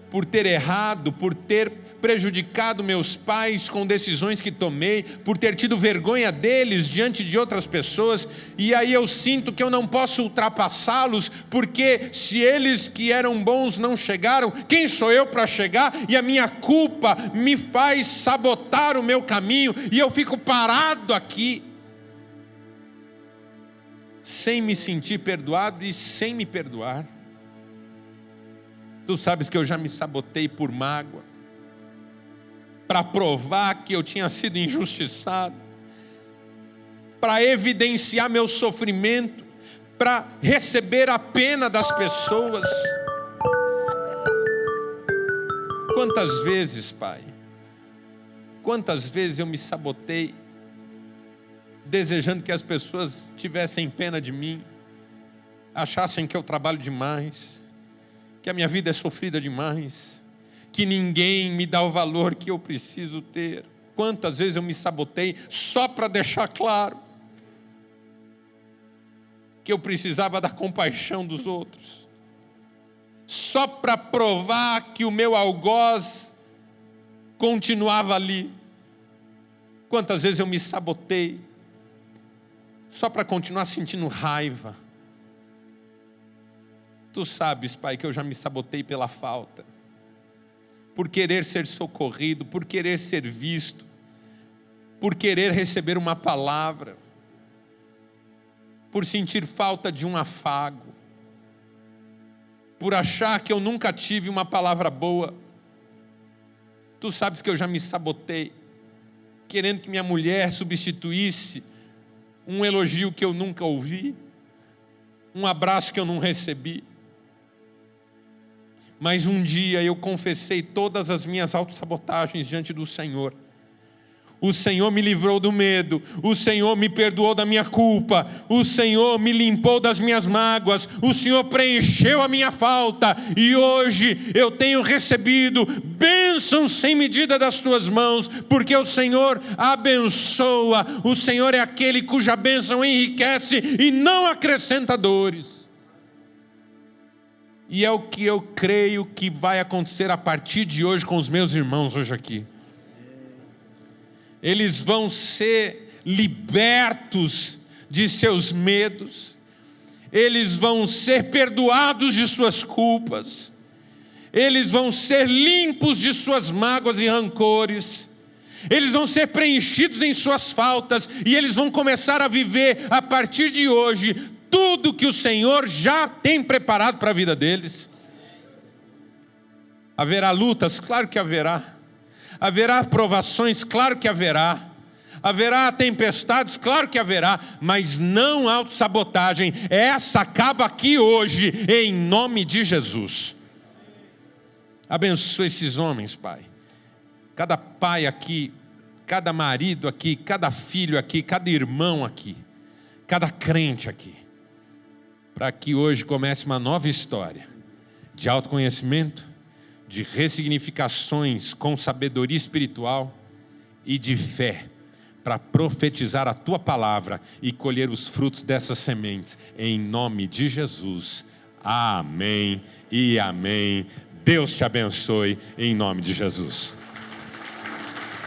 por ter errado, por ter prejudicado meus pais com decisões que tomei, por ter tido vergonha deles diante de outras pessoas, e aí eu sinto que eu não posso ultrapassá-los, porque se eles que eram bons não chegaram, quem sou eu para chegar? E a minha culpa me faz sabotar o meu caminho, e eu fico parado aqui, sem me sentir perdoado e sem me perdoar. Tu sabes que eu já me sabotei por mágoa, para provar que eu tinha sido injustiçado, para evidenciar meu sofrimento, para receber a pena das pessoas. Quantas vezes, Pai, quantas vezes eu me sabotei, desejando que as pessoas tivessem pena de mim, achassem que eu trabalho demais, que a minha vida é sofrida demais, que ninguém me dá o valor que eu preciso ter. Quantas vezes eu me sabotei só para deixar claro que eu precisava da compaixão dos outros, só para provar que o meu algoz continuava ali. Quantas vezes eu me sabotei só para continuar sentindo raiva. Tu sabes, Pai, que eu já me sabotei pela falta, por querer ser socorrido, por querer ser visto, por querer receber uma palavra, por sentir falta de um afago, por achar que eu nunca tive uma palavra boa. Tu sabes que eu já me sabotei, querendo que minha mulher substituísse um elogio que eu nunca ouvi, um abraço que eu não recebi. Mas um dia eu confessei todas as minhas autossabotagens diante do Senhor. O Senhor me livrou do medo, o Senhor me perdoou da minha culpa, o Senhor me limpou das minhas mágoas, o Senhor preencheu a minha falta, e hoje eu tenho recebido bênçãos sem medida das tuas mãos, porque o Senhor abençoa, o Senhor é aquele cuja bênção enriquece e não acrescenta dores. E é o que eu creio que vai acontecer a partir de hoje com os meus irmãos hoje aqui. Eles vão ser libertos de seus medos, eles vão ser perdoados de suas culpas, eles vão ser limpos de suas mágoas e rancores, eles vão ser preenchidos em suas faltas, e eles vão começar a viver a partir de hoje tudo que o Senhor já tem preparado para a vida deles. Haverá lutas? Claro que haverá. Haverá provações? Claro que haverá. Haverá tempestades? Claro que haverá. Mas não autossabotagem. Essa acaba aqui hoje, em nome de Jesus. Abençoa esses homens, Pai. Cada pai aqui, cada marido aqui, cada filho aqui, cada irmão aqui, cada crente aqui. Para que hoje comece uma nova história de autoconhecimento, de ressignificações com sabedoria espiritual e de fé, para profetizar a Tua palavra e colher os frutos dessas sementes, em nome de Jesus. Amém e amém. Deus te abençoe, em nome de Jesus.